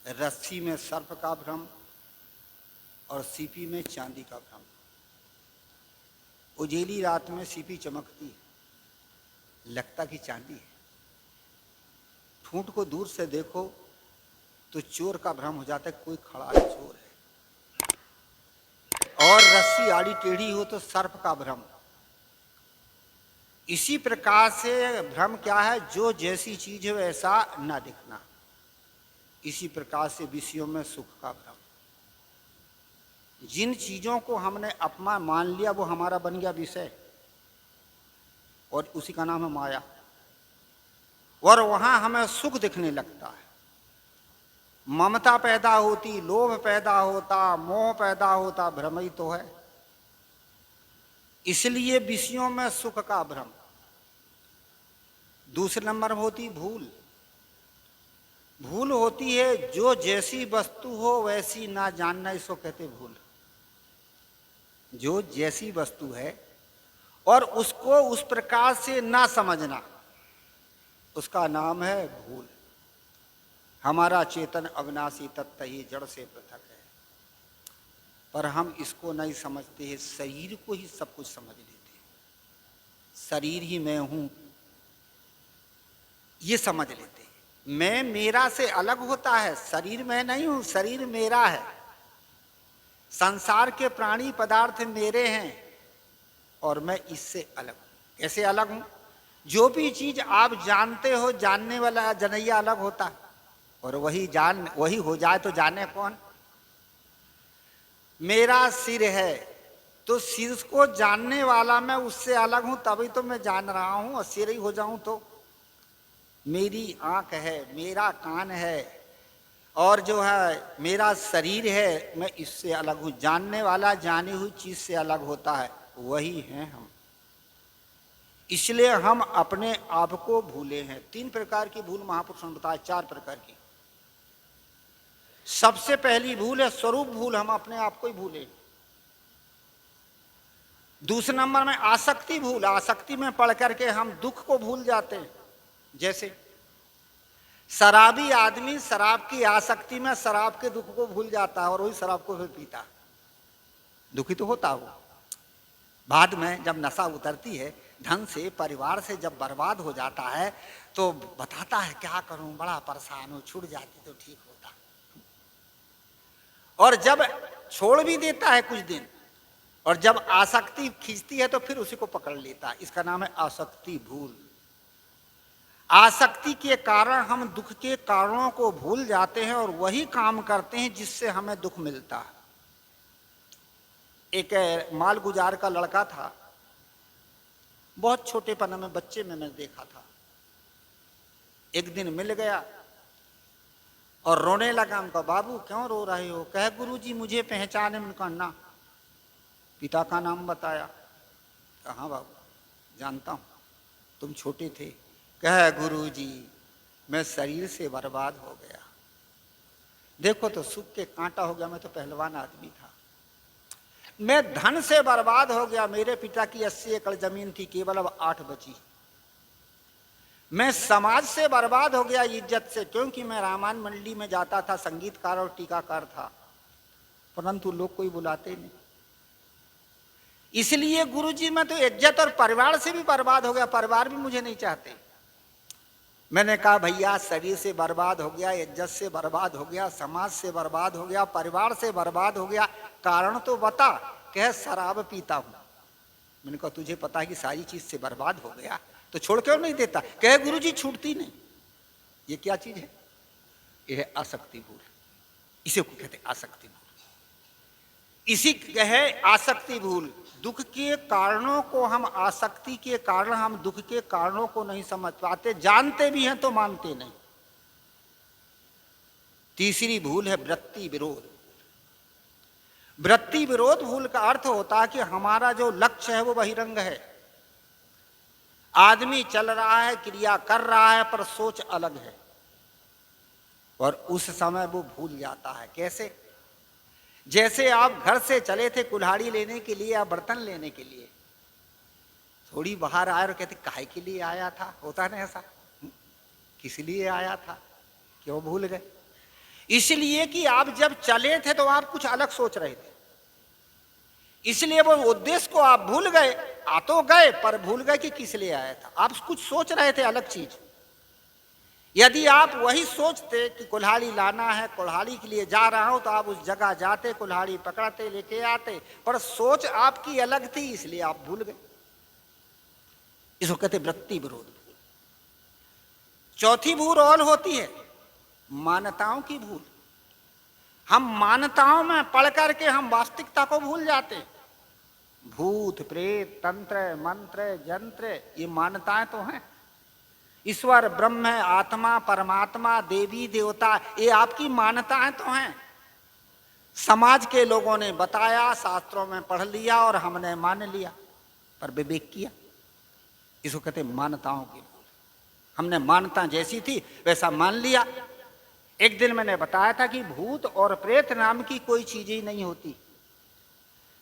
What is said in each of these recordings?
रस्सी में सर्प का भ्रम और सीपी में चांदी का भ्रम। उजेली रात में सीपी चमकती है, लगता कि चांदी है। ठूंठ को दूर से देखो तो चोर का भ्रम हो जाता है, कोई खड़ा है, चोर है। और रस्सी आड़ी टेढ़ी हो तो सर्प का भ्रम। इसी प्रकार से भ्रम क्या है, जो जैसी चीज है वैसा ना दिखना। इसी प्रकार से विषयों में सुख का भ्रम। जिन चीजों को हमने अपना मान लिया वो हमारा बन गया विषय, और उसी का नाम है माया। और वहां हमें सुख दिखने लगता है, ममता पैदा होती, लोभ पैदा होता, मोह पैदा होता, भ्रम ही तो है। इसलिए विषयों में सुख का भ्रम। दूसरे नंबर में होती भूल। भूल होती है जो जैसी वस्तु हो वैसी ना जानना, इसको कहते भूल। जो जैसी वस्तु है और उसको उस प्रकार से ना समझना, उसका नाम है भूल। हमारा चेतन अविनाशी तत्व ही जड़ से पृथक है, पर हम इसको नहीं समझते हैं। शरीर को ही सब कुछ समझ लेते हैं, शरीर ही मैं हूं ये समझ लेते हैं। मैं मेरा से अलग होता है, शरीर मैं नहीं हूं, शरीर मेरा है। संसार के प्राणी पदार्थ मेरे हैं और मैं इससे अलग हूं। कैसे अलग हूं? जो भी चीज आप जानते हो, जानने वाला जनैया अलग होता है, और वही हो जाए तो जाने कौन? मेरा सिर है तो सिर को जानने वाला मैं उससे अलग हूं, तभी तो मैं जान रहा हूं। और सिर ही हो जाऊं तो? मेरी आंख है, मेरा कान है, और जो है मेरा शरीर है, मैं इससे अलग हूं। जानने वाला जानी हुई चीज से अलग होता है, वही हैं हम। इसलिए हम अपने आप को भूले हैं। 3 प्रकार की भूल महापुरुषों ने बताया, 4 प्रकार की। सबसे पहली भूल है स्वरूप भूल, हम अपने आप को ही भूले। दूसरे नंबर में आसक्ति भूल, आसक्ति में पड़ करके हम दुख को भूल जाते हैं। जैसे शराबी आदमी शराब की आसक्ति में शराब के दुख को भूल जाता है और वही शराब को फिर पीता। दुखी तो होता हो, बाद में जब नशा उतरती है, धन से परिवार से जब बर्बाद हो जाता है तो बताता है क्या करूं, बड़ा परेशान हूं, छूट जाती तो ठीक होता। और जब छोड़ भी देता है कुछ दिन, और जब आसक्ति खींचती है तो फिर उसी को पकड़ लेता है। इसका नाम है आसक्ति भूल। आसक्ति के कारण हम दुख के कारणों को भूल जाते हैं और वही काम करते हैं जिससे हमें दुख मिलता है। एक माल गुजार का लड़का था, बहुत छोटेपन में, बच्चे में मैंने देखा था। एक दिन मिल गया और रोने लगा। उनका बाबू क्यों रो रहे हो? कहे गुरुजी मुझे पहचाने। उनका ना, पिता का नाम बताया। कहाँ बाबू, जानता हूं, तुम छोटे थे। कहे गुरुजी मैं शरीर से बर्बाद हो गया, देखो तो सूख के कांटा हो गया। मैं तो पहलवान आदमी था। मैं धन से बर्बाद हो गया, मेरे पिता की 80 एकड़ जमीन थी, केवल अब 8 बची। मैं समाज से बर्बाद हो गया, इज्जत से, क्योंकि मैं रामायण मंडली में जाता था, संगीतकार और टीकाकार था, परंतु लोग कोई बुलाते नहीं। इसलिए गुरुजी मैं तो इज्जत और परिवार से भी बर्बाद हो गया, परिवार भी मुझे नहीं चाहते। मैंने कहा भैया शरीर से बर्बाद हो गया, इज्जत से बर्बाद हो गया, समाज से बर्बाद हो गया, परिवार से बर्बाद हो गया, कारण तो बता। कह शराब पीता हूं। मैंने कहा तुझे पता है कि सारी चीज से बर्बाद हो गया तो छोड़ क्यों नहीं देता? कहे गुरुजी छूटती नहीं। ये क्या चीज है? ये है आसक्ति भूल। इसे को कहते आसक्ति भूल। इसी कहे आसक्ति भूल। दुख के कारणों को हम, आसक्ति के कारण हम दुख के कारणों को नहीं समझ पाते, जानते भी हैं तो मानते नहीं। तीसरी भूल है वृत्ति विरोध। वृत्ति विरोध भूल का अर्थ होता है कि हमारा जो लक्ष्य है वो बहिरंग है। आदमी चल रहा है, क्रिया कर रहा है, पर सोच अलग है, और उस समय वो भूल जाता है। कैसे? जैसे आप घर से चले थे कुल्हाड़ी लेने के लिए या बर्तन लेने के लिए, थोड़ी बाहर आए और कहते काहे के लिए आया था? होता है ना ऐसा, किस लिए आया था, क्यों भूल गए? इसलिए कि आप जब चले थे तो आप कुछ अलग सोच रहे थे, इसलिए वो उद्देश्य को आप भूल गए। आ तो गए पर भूल गए कि किस लिए आया था, आप कुछ सोच रहे थे अलग चीज। यदि आप वही सोचते कि कुल्हाड़ी लाना है, कुल्हाड़ी के लिए जा रहा हूं, तो आप उस जगह जाते, कुल्हाड़ी पकड़ते, लेके आते, पर सोच आपकी अलग थी इसलिए आप भूल गए। इसको कहते वृत्ति विरोध भूल। चौथी भूल और होती है मान्यताओं की भूल। हम मान्यताओं में पढ़ करके हम वास्तविकता को भूल जाते हैं। भूत प्रेत तंत्र मंत्र यंत्र ये मान्यताएं तो हैं। ईश्वर ब्रह्म आत्मा परमात्मा देवी देवता ये आपकी मान्यताएं तो हैं। समाज के लोगों ने बताया, शास्त्रों में पढ़ लिया और हमने मान लिया, पर विवेक किया। इसको कहते मान्यताओं की भूल। हमने मान्यता जैसी थी वैसा मान लिया। एक दिन मैंने बताया था कि भूत और प्रेत नाम की कोई चीज ही नहीं होती।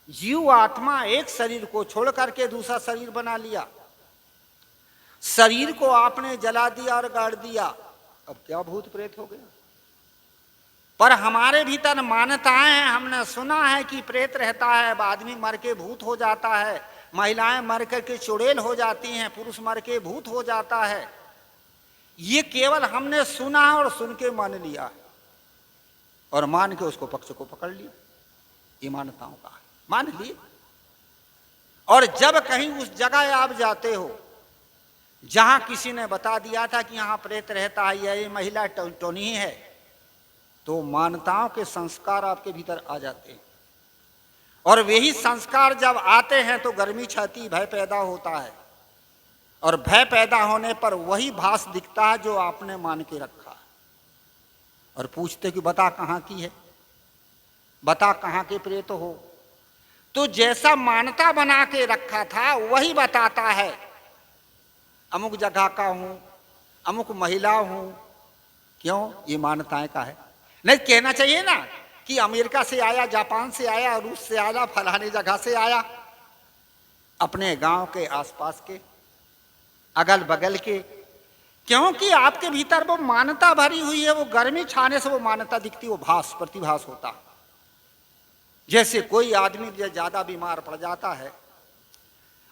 जीव आत्मा एक शरीर को छोड़ करके दूसरा शरीर बना लिया। शरीर को आपने जला दिया और गाड़ दिया, अब क्या भूत प्रेत हो गया? पर हमारे भीतर मान्यताएं हैं। हमने सुना है कि प्रेत रहता है, आदमी मर के भूत हो जाता है, महिलाएं मर करके चुड़ैल हो जाती हैं, पुरुष मर के भूत हो जाता है। ये केवल हमने सुना और सुन के मान लिया और मान के उसको पक्ष को पकड़ लिया। ये मान्यताओं का है, मान लिए। और जब कहीं उस जगह आप जाते हो जहां किसी ने बता दिया था कि यहां प्रेत रहता है या ये महिला टोनी है, तो मान्यताओं के संस्कार आपके भीतर आ जाते हैं। और वही संस्कार जब आते हैं तो गर्मी छाती भय पैदा होता है, और भय पैदा होने पर वही भास दिखता है जो आपने मान के रखा है। और पूछते कि बता कहाँ की है, बता कहाँ के प्रेत हो। तो जैसा मान्यता बना के रखा था वही बताता है। अमुक जगह का हूं, अमुक महिला हूं। क्यों? ये मान्यताएं का है। नहीं कहना चाहिए ना कि अमेरिका से आया, जापान से आया, रूस से आया, फलाने जगह से आया। अपने गांव के आसपास के, अगल बगल के, क्योंकि आपके भीतर वो मान्यता भरी हुई है। वो गर्मी छाने से वो मान्यता दिखती, वो भास प्रतिभास होता। जैसे कोई आदमी ज्यादा बीमार पड़ जाता है,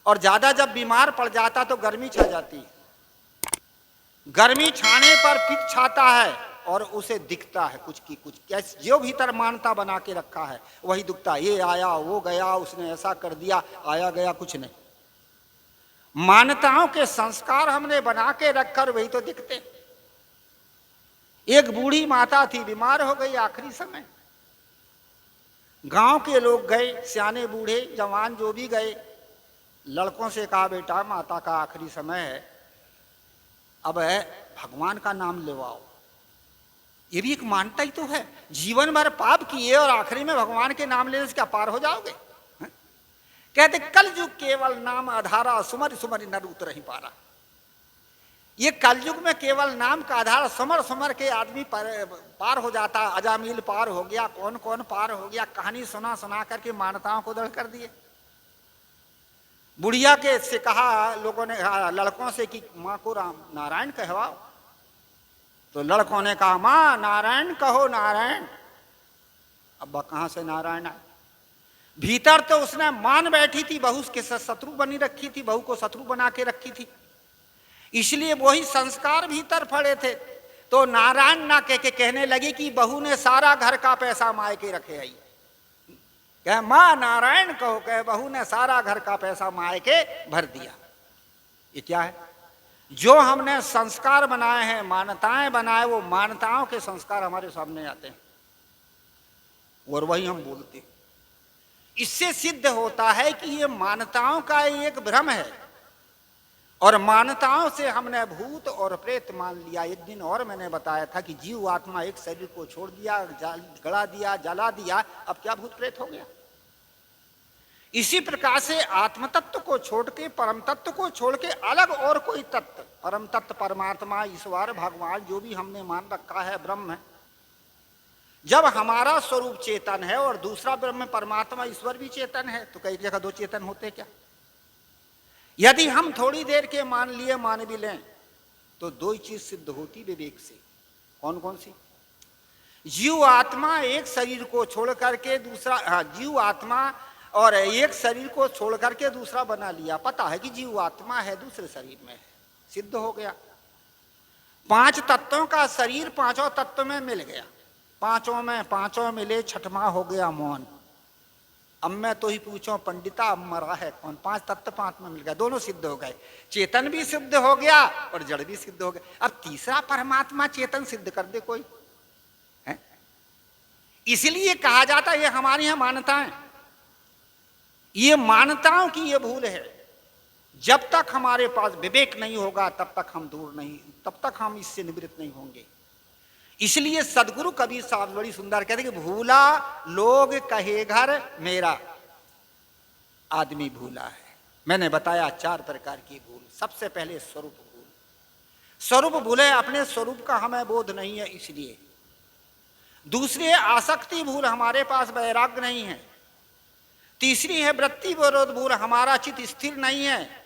और ज्यादा जब बीमार पड़ जाता तो गर्मी छा जाती है। गर्मी छाने पर पित्त छाता है और उसे दिखता है कुछ की कुछ, कैसे जो भीतर मान्यता बना के रखा है वही दिखता है। ये आया, वो गया, उसने ऐसा कर दिया, आया गया कुछ नहीं। मान्यताओं के संस्कार हमने बना के रखकर वही तो दिखते। एक बूढ़ी माता थी, बीमार हो गई आखिरी समय। गांव के लोग गए, सियाने बूढ़े जवान जो भी गए, लड़कों से कहा बेटा माता का आखिरी समय है, अब है भगवान का नाम लेवाओ। ये भी एक मान्यता ही तो है। जीवन भर पाप किए और आखिरी में भगवान के नाम लेने से क्या पार हो जाओगे? कहते कलयुग केवल नाम आधारा, सुमर सुमर नर उतर ही पारा। ये कलयुग में केवल नाम का आधार, सुमर सुमर के आदमी पार हो जाता। अजामिल पार हो गया, कौन कौन पार हो गया, कहानी सुना सुना करके मान्यताओं को दृढ़ कर दिए। बुढ़िया के से कहा लोगों ने, लड़कों से कि माँ को राम नारायण कहवाओ। तो लड़कों ने कहा माँ नारायण कहो नारायण। अब कहां से नारायण आए? भीतर तो उसने मान बैठी थी, बहू के साथ शत्रु बनी रखी थी, बहू को शत्रु बना के रखी थी, इसलिए वही संस्कार भीतर पड़े थे। तो नारायण ना कह के कहने लगी कि बहू ने सारा घर का पैसा माय के रखे आई। कह माँ नारायण कहो, कह बहू ने सारा घर का पैसा माय के भर दिया। ये क्या है? जो हमने संस्कार बनाए हैं, मान्यताएं बनाए, वो मान्यताओं के संस्कार हमारे सामने आते हैं और वही हम बोलते हैं। इससे सिद्ध होता है कि ये मान्यताओं का एक भ्रम है, और मान्यताओं से हमने भूत और प्रेत मान लिया। एक दिन और मैंने बताया था कि जीव आत्मा एक शरीर को छोड़ दिया, गड़ा दिया, जला दिया, अब क्या भूत प्रेत हो गया? इसी प्रकार से आत्म तत्व को छोड़ के, परम तत्व को छोड़ के अलग और कोई तत्व, परम तत्व परमात्मा ईश्वर भगवान जो भी हमने मान रखा है ब्रह्म है, जब हमारा स्वरूप चेतन है और दूसरा ब्रह्म परमात्मा ईश्वर भी चेतन है, तो कई जगह दो चेतन होते क्या? यदि हम थोड़ी देर के मान लिए, मान भी लें, तो दो ही चीज सिद्ध होती विवेक से। कौन कौन सी? जीव आत्मा एक शरीर को छोड़ करके दूसरा, हाँ, जीव आत्मा और एक शरीर को छोड़ करके दूसरा बना लिया। पता है कि जीव आत्मा है, दूसरे शरीर में है, सिद्ध हो गया। 5 तत्वों का शरीर 5 तत्व में मिल गया, 5 मिले, 6वां हो गया मौन। अब मैं तो ही पूछूं पंडिता, अब मरा है कौन? 5 तत्व 5 में मिल गया, दोनों सिद्ध हो गए। चेतन भी सिद्ध हो गया और जड़ भी सिद्ध हो गया। अब तीसरा परमात्मा चेतन सिद्ध कर दे कोई है? इसलिए कहा जाता है ये हमारी यहाँ मान्यताएं, ये मान्यताओं की ये भूल है। जब तक हमारे पास विवेक नहीं होगा तब तक हम दूर नहीं, तब तक हम इससे निवृत्त नहीं होंगे। इसलिए सदगुरु कबीर साहब बड़ी सुंदर कहते कि भूला लोग कहे घर मेरा, आदमी भूला है। मैंने बताया 4 प्रकार की भूल। सबसे पहले स्वरूप भूल, स्वरूप भूले, अपने स्वरूप का हमें बोध नहीं है इसलिए। दूसरी है आसक्ति भूल, हमारे पास वैराग्य नहीं है। तीसरी है वृत्ति विरोध भूल, हमारा चित्त स्थिर नहीं है,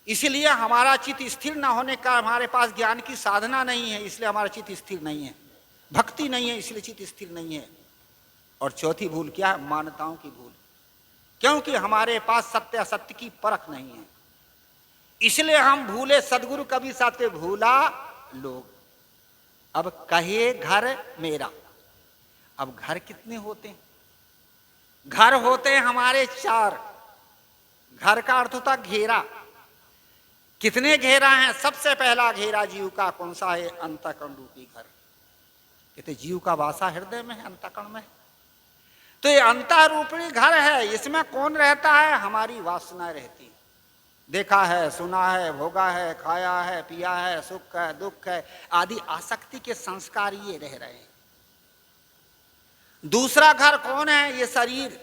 इसलिए हमारा चित्त स्थिर न होने का हमारे पास ज्ञान की साधना नहीं है, इसलिए हमारा चित्त स्थिर नहीं है। भक्ति नहीं है इसलिए चित्त स्थिर नहीं है। और चौथी भूल क्या है? मान्यताओं की भूल, क्योंकि हमारे पास सत्य असत्य की परख नहीं है, इसलिए हम भूले। सदगुरु कबीर साहब के भूला लोग अब कहे घर मेरा। अब घर कितने होते हैं? घर होते हैं हमारे 4। घर का अर्थ होता घेरा। कितने घेरा हैं? सबसे पहला घेरा जीव का कौन सा है? अंतःकरण रूपी घर। कहते जीव का वासा हृदय में है, अंतःकरण में है। तो ये अंतः रूपी घर है, इसमें कौन रहता है? हमारी वासना रहती है। देखा है, सुना है, भोगा है, खाया है, पिया है, सुख है, दुख है आदि आसक्ति के संस्कार ये रह रहे हैं। दूसरा घर कौन है? ये शरीर,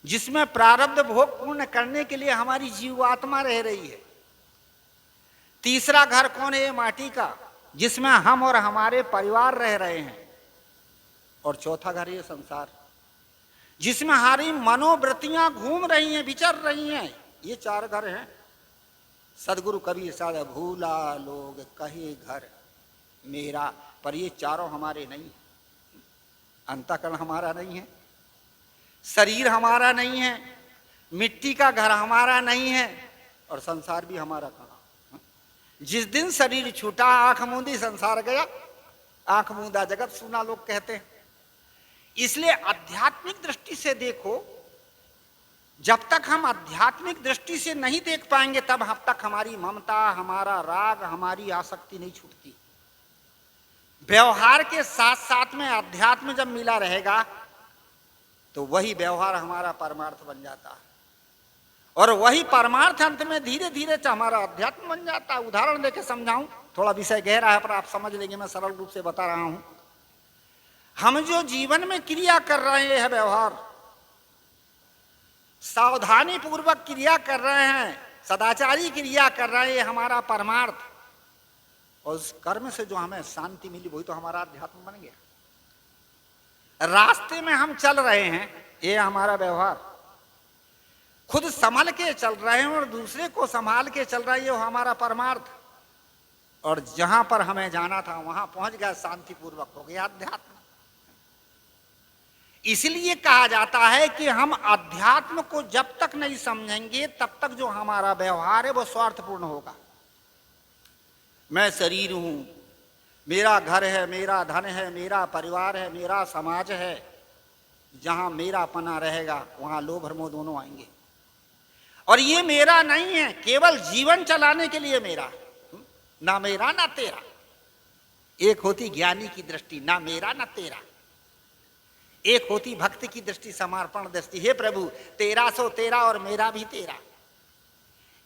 जिसमें प्रारब्ध भोग पूर्ण करने के लिए हमारी जीवात्मा रह रही है। तीसरा घर कौन है? ये माटी का, जिसमें हम और हमारे परिवार रह रहे हैं। और चौथा घर ये संसार, जिसमें हमारी मनोवृत्तियां घूम रही हैं, विचर रही हैं। ये 4 घर हैं। सदगुरु कबीर साहब भूला लोग कहे घर मेरा, पर ये चारों हमारे नहीं। अंतःकरण हमारा नहीं है, शरीर हमारा नहीं है, मिट्टी का घर हमारा नहीं है, और संसार भी हमारा कहाँ। जिस दिन शरीर छूटा आंख मूंदी संसार गया, आंख मूंदा जगत सुना लोग कहते हैं। इसलिए आध्यात्मिक दृष्टि से देखो, जब तक हम आध्यात्मिक दृष्टि से नहीं देख पाएंगे तब तक हमारी ममता, हमारा राग, हमारी आसक्ति नहीं छूटती। व्यवहार के साथ साथ में अध्यात्म जब मिला रहेगा तो वही व्यवहार हमारा परमार्थ बन जाता है, और वही परमार्थ अंत में धीरे धीरे हमारा अध्यात्म बन जाता है। उदाहरण देके समझाऊं, थोड़ा विषय गहरा है पर आप समझ लेंगे, मैं सरल रूप से बता रहा हूं। हम जो जीवन में क्रिया कर रहे हैं, व्यवहार सावधानी पूर्वक क्रिया कर रहे हैं, सदाचारी क्रिया कर रहे हैं, हमारा परमार्थ, और उस कर्म से जो हमें शांति मिली वही तो हमारा अध्यात्म बन गया। रास्ते में हम चल रहे हैं, ये हमारा व्यवहार, खुद संभल के चल रहे हैं और दूसरे को संभाल के चल रहे हैं, ये हमारा परमार्थ। और जहां पर हमें जाना था वहां पहुंच गया, शांतिपूर्वक हो गया अध्यात्म। इसलिए कहा जाता है कि हम अध्यात्म को जब तक नहीं समझेंगे तब तक जो हमारा व्यवहार है वो स्वार्थपूर्ण होगा। मैं शरीर हूं, मेरा घर है, मेरा धन है, मेरा परिवार है, मेरा समाज है। जहां मेरा पना रहेगा वहां लोभ और मोह दोनों आएंगे, और ये मेरा नहीं है, केवल जीवन चलाने के लिए मेरा, ना मेरा ना तेरा। एक होती ज्ञानी की दृष्टि, ना मेरा ना तेरा। एक होती भक्ति की दृष्टि, समर्पण दृष्टि, हे प्रभु तेरा सो तेरा और मेरा भी तेरा।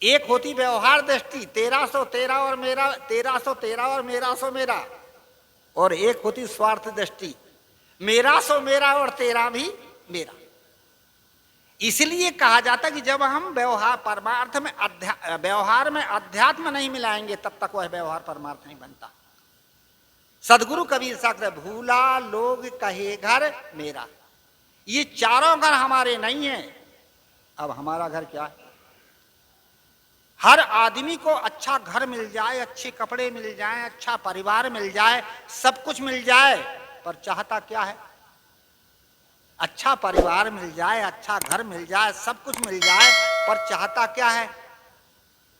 एक होती व्यवहार दृष्टि, तेरा सो तेरा और मेरा, तेरा सो तेरा और मेरा सो मेरा। और एक होती स्वार्थ दृष्टि, मेरा सो मेरा और तेरा भी मेरा। इसलिए कहा जाता कि जब हम व्यवहार परमार्थ में व्यवहार में अध्यात्म नहीं मिलाएंगे तब तक वह व्यवहार परमार्थ नहीं बनता। सदगुरु कबीर साहब ने भूला लोग कहे घर मेरा, ये चारों घर हमारे नहीं है। अब हमारा घर क्या है? हर आदमी को अच्छा घर मिल जाए, अच्छे कपड़े मिल जाए, अच्छा परिवार मिल जाए, सब कुछ मिल जाए, पर चाहता क्या है? अच्छा परिवार मिल जाए, अच्छा घर मिल जाए, सब कुछ मिल जाए, पर चाहता क्या है?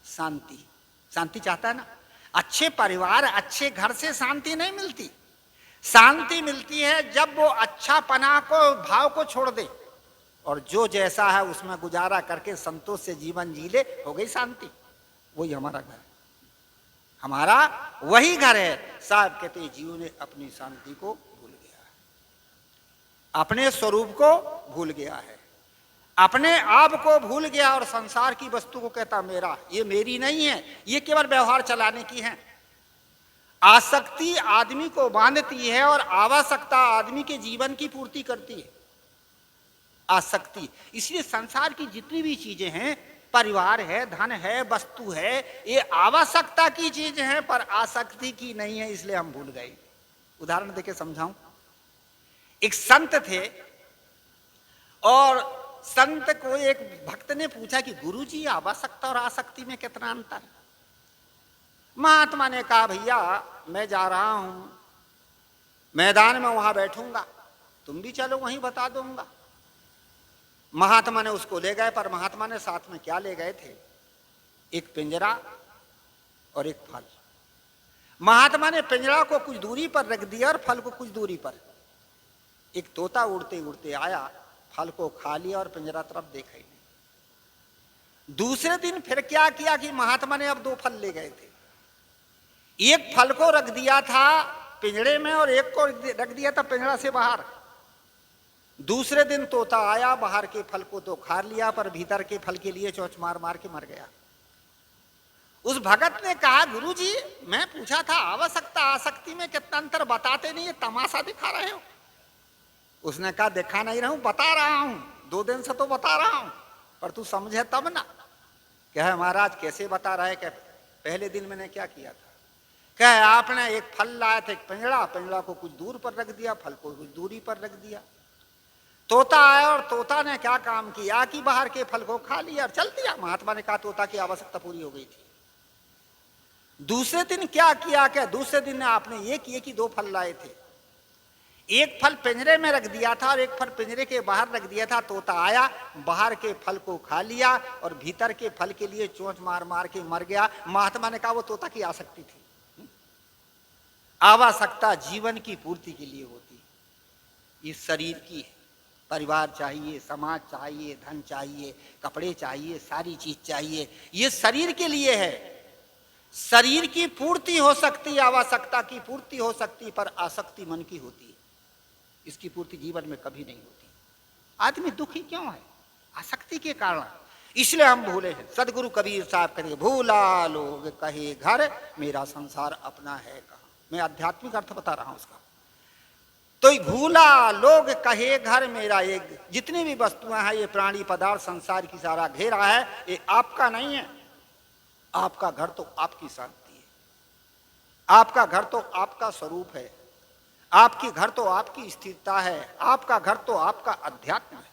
शांति। शांति चाहता है ना। अच्छे परिवार, अच्छे घर से शांति नहीं मिलती। शांति मिलती है जब वो अच्छा पना को, भाव को छोड़ दे और जो जैसा है उसमें गुजारा करके संतोष से जीवन जी ले, हो गई शांति। वही हमारा घर है, हमारा वही घर है। साहब कहते जीव ने अपनी शांति को भूल गया है, अपने स्वरूप को भूल गया है, अपने आप को भूल गया और संसार की वस्तु को कहता मेरा। ये मेरी नहीं है, ये केवल व्यवहार चलाने की है। आसक्ति आदमी को बांधती है और आवश्यकता आदमी के जीवन की पूर्ति करती है। आसक्ति, इसलिए संसार की जितनी भी चीजें हैं, परिवार है, धन है, वस्तु है, ये आवश्यकता की चीज है पर आसक्ति की नहीं है, इसलिए हम भूल गए। उदाहरण देके समझाऊं। एक संत थे और संत को एक भक्त ने पूछा कि गुरुजी आवश्यकता और आसक्ति में कितना अंतर? महात्मा ने कहा भैया मैं जा रहा हूं मैदान में, वहां बैठूंगा, तुम भी चलो वहीं बता दूंगा। महात्मा ने उसको ले गए, पर महात्मा ने साथ में क्या ले गए थे? एक पिंजरा और एक फल। महात्मा ने पिंजरा को कुछ दूरी पर रख दिया और फल को कुछ दूरी पर। एक तोता उड़ते उड़ते आया, फल को खा लिया और पिंजरा तरफ देखा ही नहीं। दूसरे दिन फिर क्या किया कि महात्मा ने अब 2 फल ले गए थे। एक फल को रख दिया था पिंजरे में और एक को रख दिया था पिंजरा से बाहर। दूसरे दिन तोता आया, बाहर के फल को तो खा लिया पर भीतर के फल के लिए चोंच मार मार के मर गया। उस भगत ने कहा गुरुजी मैं पूछा था आवश्यकता आसक्ति में कितना अंतर बताते नहीं, तमाशा दिखा रहे हो। उसने कहा दिखा नहीं रहा हूं, बता रहा हूं, 2 दिन से तो बता रहा हूं, पर तू समझे तब ना। कहे महाराज कैसे बता रहे? कहे पहले दिन मैंने क्या किया था? कहे आपने एक फल लाए थे, एक पिंजरा, पिंजरा को कुछ दूर पर रख दिया, फल को कुछ दूरी पर रख दिया। तोता आया और तोता ने क्या काम किया कि बाहर के फल को खा लिया और चल दिया। महात्मा ने कहा तोता की आवश्यकता पूरी हो गई थी। दूसरे दिन क्या किया? क्या दूसरे दिन आपने ये किए कि 2 फल लाए थे, एक फल पिंजरे में रख दिया था और एक फल पिंजरे के बाहर रख दिया था। तोता आया, बाहर के फल को खा लिया और भीतर के फल के लिए चोंच मार मार के मर गया। महात्मा ने कहा वो तोता की आसक्ति थी। आवश्यकता जीवन की पूर्ति के लिए होती, ये शरीर की है। परिवार चाहिए, समाज चाहिए, धन चाहिए, कपड़े चाहिए, सारी चीज चाहिए, ये शरीर के लिए है। शरीर की पूर्ति हो सकती है, आवश्यकता की पूर्ति हो सकती, पर आसक्ति मन की होती है, इसकी पूर्ति जीवन में कभी नहीं होती। आदमी दुखी क्यों है? आसक्ति के कारण। इसलिए हम भूले हैं। सदगुरु कबीर साहब कहते भूला लोग कहे घर, मेरा संसार अपना है कहाँ। मैं आध्यात्मिक अर्थ बता रहा हूं उसका। तो भूला लोग कहे घर मेरा, एक जितनी भी वस्तुएं हैं, ये प्राणी पदार्थ संसार की सारा घेरा है, ये आपका नहीं है। आपका घर तो आपकी शांति है, आपका घर तो आपका स्वरूप है, आपकी घर तो आपकी स्थिरता है, आपका घर तो आपका अध्यात्म है।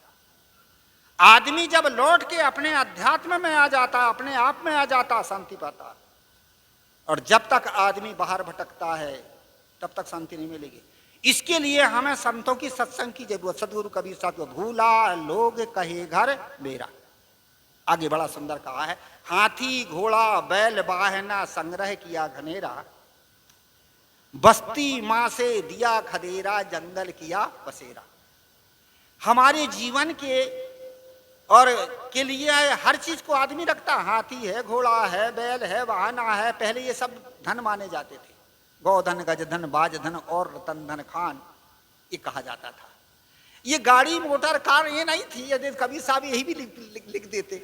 आदमी जब लौट के अपने अध्यात्म में आ जाता, अपने आप में आ जाता, शांति पाता। और जब तक आदमी बाहर भटकता है तब तक शांति नहीं मिलेगी। इसके लिए हमें संतों की सत्संग की जरूरत। सदगुरु कबीर साहब को भूला लोग कहे घर मेरा। आगे बड़ा सुंदर कहा है, हाथी घोड़ा बैल वाहना संग्रह किया घनेरा, बस्ती मां से दिया खदेरा, जंगल किया बसेरा। हमारे जीवन के और के लिए हर चीज को आदमी रखता। हाथी है, घोड़ा है, बैल है, वाहना है। पहले ये सब धन माने जाते थे। गौधन, गजधन, बाजधन और रतन धन खान, ये कहा जाता था। ये गाड़ी मोटर कार ये नहीं थी, यदि कबीर साहब यही भी लिख देते।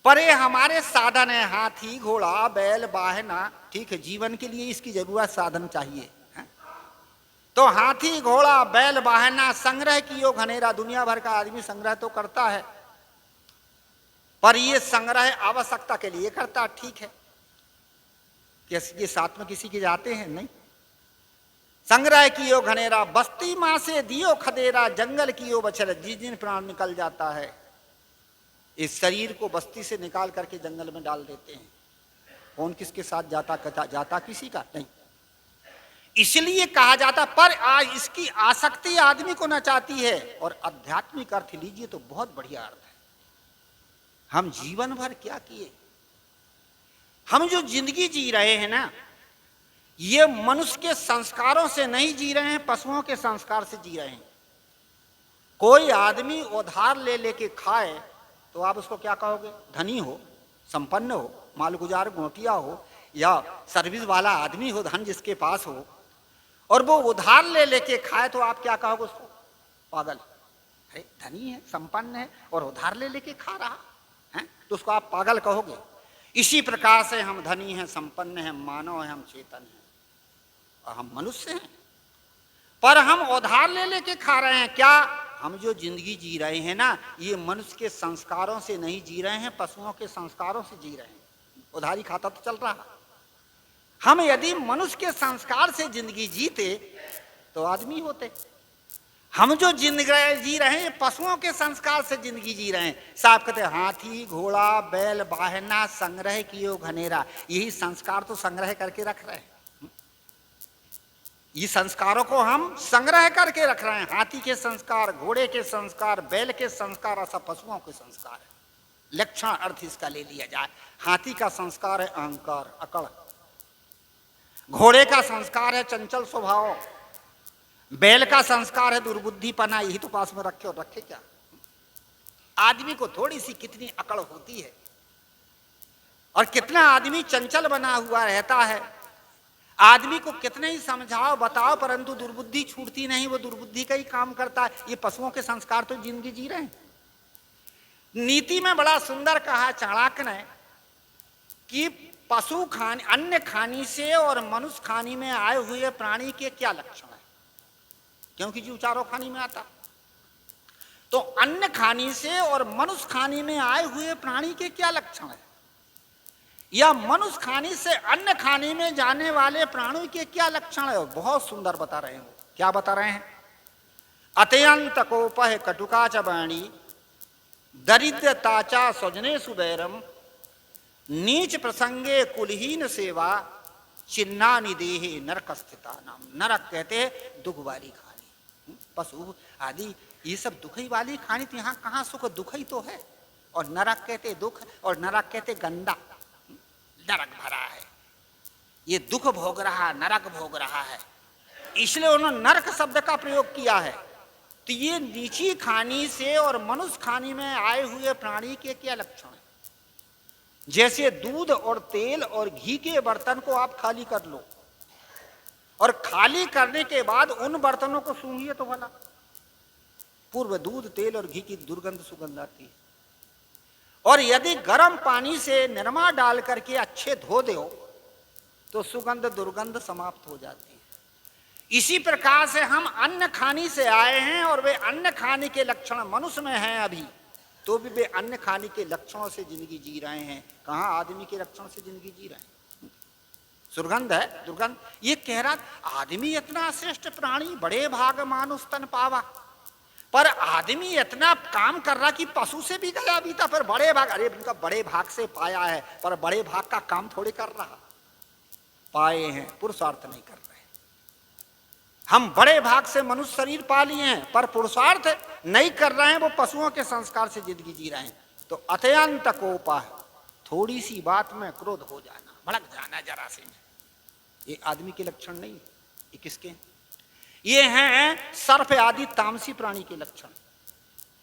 पर ये हमारे साधन है, हाथी घोड़ा बैल वाहना। ठीक है, जीवन के लिए इसकी जरूरत साधन चाहिए है? तो हाथी घोड़ा बैल वाहना संग्रह कियो घनेरा। दुनिया भर का आदमी संग्रह तो करता है, पर ये संग्रह आवश्यकता के लिए करता। ठीक है, ये साथ में किसी के जाते हैं नहीं। संग्रह कियो घनेरा, बस्ती मां से दियो खदेरा, जंगल कियो बछर। जिस दिन प्राण निकल जाता है, इस शरीर को बस्ती से निकाल करके जंगल में डाल देते हैं। कौन किसके साथ जाता किसी का नहीं। इसलिए कहा जाता, पर आज इसकी आसक्ति आदमी को नचाती है। और आध्यात्मिक अर्थ लीजिए तो बहुत बढ़िया अर्थ है। हम जीवन भर क्या किए, हम जो जिंदगी जी रहे हैं ना, ये मनुष्य के संस्कारों से नहीं जी रहे हैं, पशुओं के संस्कार से जी रहे हैं। कोई आदमी उधार ले लेके खाए तो आप उसको क्या कहोगे? धनी हो, संपन्न हो, मालगुजार गोटिया हो, या सर्विस वाला आदमी हो, धन जिसके पास हो, और वो उधार ले लेके खाए तो आप क्या कहोगे उसको? पागल। अरे धनी है, संपन्न है और उधार ले लेके खा रहा है, तो उसको आप पागल कहोगे। इसी प्रकार से हम धनी हैं, संपन्न हैं, मानव हैं, हम चेतन हैं और हम मनुष्य हैं, पर हम उधार ले लेके खा रहे हैं। क्या हम जो जिंदगी जी रहे हैं ना, ये मनुष्य के संस्कारों से नहीं जी रहे हैं, पशुओं के संस्कारों से जी रहे हैं। उधारी खाता तो चल रहा। हम यदि मनुष्य के संस्कार से जिंदगी जीते तो आदमी होते। हम जो जिंदगी जी रहे हैं पशुओं के संस्कार से जिंदगी जी रहे हैं। साहब कहते हाथी घोड़ा बैल बाहना संग्रह कियो घनेरा, यही संस्कार तो संग्रह करके रख रहे हैं। ये संस्कारों को हम संग्रह करके रख रहे हैं। हाथी के संस्कार, घोड़े के संस्कार, बैल के संस्कार, ऐसा पशुओं के संस्कार है। लक्षण अर्थ इसका ले लिया जाए, हाथी का संस्कार है अहंकार, अकड़। घोड़े का संस्कार है चंचल स्वभाव, बैल का संस्कार है दुर्बुद्धिपना। यही तो पास में रखे और रखे क्या? आदमी को थोड़ी सी कितनी अकड़ होती है, और कितना आदमी चंचल बना हुआ रहता है। आदमी को कितने ही समझाओ बताओ, परंतु दुर्बुद्धि छूटती नहीं, वो दुर्बुद्धि का ही काम करता है। ये पशुओं के संस्कार तो जिंदगी जी रहे हैं। नीति में बड़ा सुंदर कहा चाणक्य ने कि पशु खाने, अन्न खाने से और मनुष्य खाने में आए हुए प्राणी के क्या लक्षण है, क्योंकि जीव चारों खाने में आता। तो अन्न खाने से और मनुष्य खाने में आए हुए प्राणी के क्या लक्षण है, या मनुष्य खाने से अन्न खाने में जाने वाले प्राणी के क्या लक्षण है। बहुत सुंदर बता रहे हैं। क्या बता रहे हैं? अत्यंत कोपह कटुका च वाणी, दरिद्रताचा स्वजने सुबैरम, नीच प्रसंगे कुलहीन सेवा, चिन्ना निदेहे नरक स्थिता नाम। नरक कहते हैं दुख वाली खानी। पशु आदि ये सब दुख ही वाली खानी, तो यहाँ कहाँ सुख, दुख ही तो है। और नरक कहते दुख, और नरक कहते गंदा, नरक भरा है, ये दुख भोग रहा, नरक भोग रहा है, इसलिए उन्होंने नरक शब्द का प्रयोग किया है। तो ये नीची खानी से और मनुष्य खानी में आए हुए प्राणी के क्या लक्षण है? जैसे दूध और तेल और घी के बर्तन को आप खाली कर लो, और खाली करने के बाद उन बर्तनों को सूंघिए तो भला, पूर्व दूध तेल और घी की दुर्गंध सुगंध आती है। और यदि गर्म पानी से निरमा डाल करके अच्छे धो दो तो सुगंध दुर्गंध समाप्त हो जाती है। इसी प्रकार से हम अन्न खाने से आए हैं, और वे अन्न खाने के लक्षण मनुष्य में हैं अभी, तो भी वे अन्न खाने के लक्षणों से जिंदगी जी रहे हैं। कहाँ आदमी के लक्षण से जिंदगी जी रहे हैं? सुगंध है, दुर्गंध। ये कह रहा आदमी इतना श्रेष्ठ प्राणी, बड़े भाग मानुष तन पावा, पर आदमी इतना काम कर रहा कि पशु से भी गया बीता, पर बड़े भाग, अरे उनका बड़े भाग से पाया है, पर बड़े भाग का काम थोड़े कर रहा। पाए हैं, पुरुषार्थ नहीं कर रहे। हम बड़े भाग से मनुष्य शरीर पा लिए हैं, पर पुरुषार्थ नहीं कर रहे हैं, वो पशुओं के संस्कार से जिंदगी जी रहे हैं। तो अत्यंत कोपा, थोड़ी सी बात में क्रोध हो जाना, भड़क जाना जरा से, ये आदमी के लक्षण नहीं। ये किसके? ये हैं सर्प आदि तामसी प्राणी के लक्षण,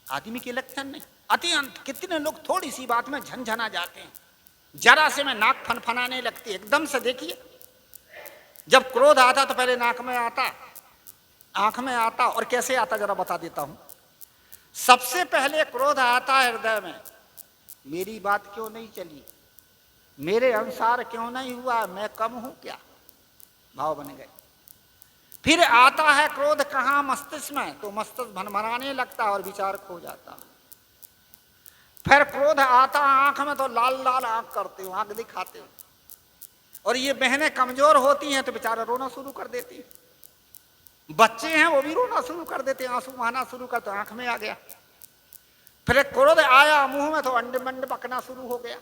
आदमी के लक्षण नहीं। अत्यंत, कितने लोग थोड़ी सी बात में झंझना जाते हैं, जरा से में नाक फनफनाने लगती है एकदम से। देखिए जब क्रोध आता तो पहले नाक में आता, आंख में आता, और कैसे आता जरा बता देता हूं। सबसे पहले क्रोध आता है हृदय में, मेरी बात क्यों नहीं चली, मेरे अनुसार क्यों नहीं हुआ, मैं कम हूं क्या, भाव बन गए। फिर आता है क्रोध कहां? मस्तिष्क में, तो मस्तिष्क भनभनाने लगता है और विचार खो जाता है। फिर क्रोध आता आंख में, तो लाल लाल आंख करते हो, आंख दिखाते हो, और ये बहनें कमजोर होती हैं तो बेचारा रोना शुरू कर देती है। बच्चे हैं वो भी रोना शुरू कर देते हैं, आंसू बहाना शुरू करते, आंख में आ गया। फिर क्रोध आया मुंह में, तो अंड मंड पकना शुरू हो गया।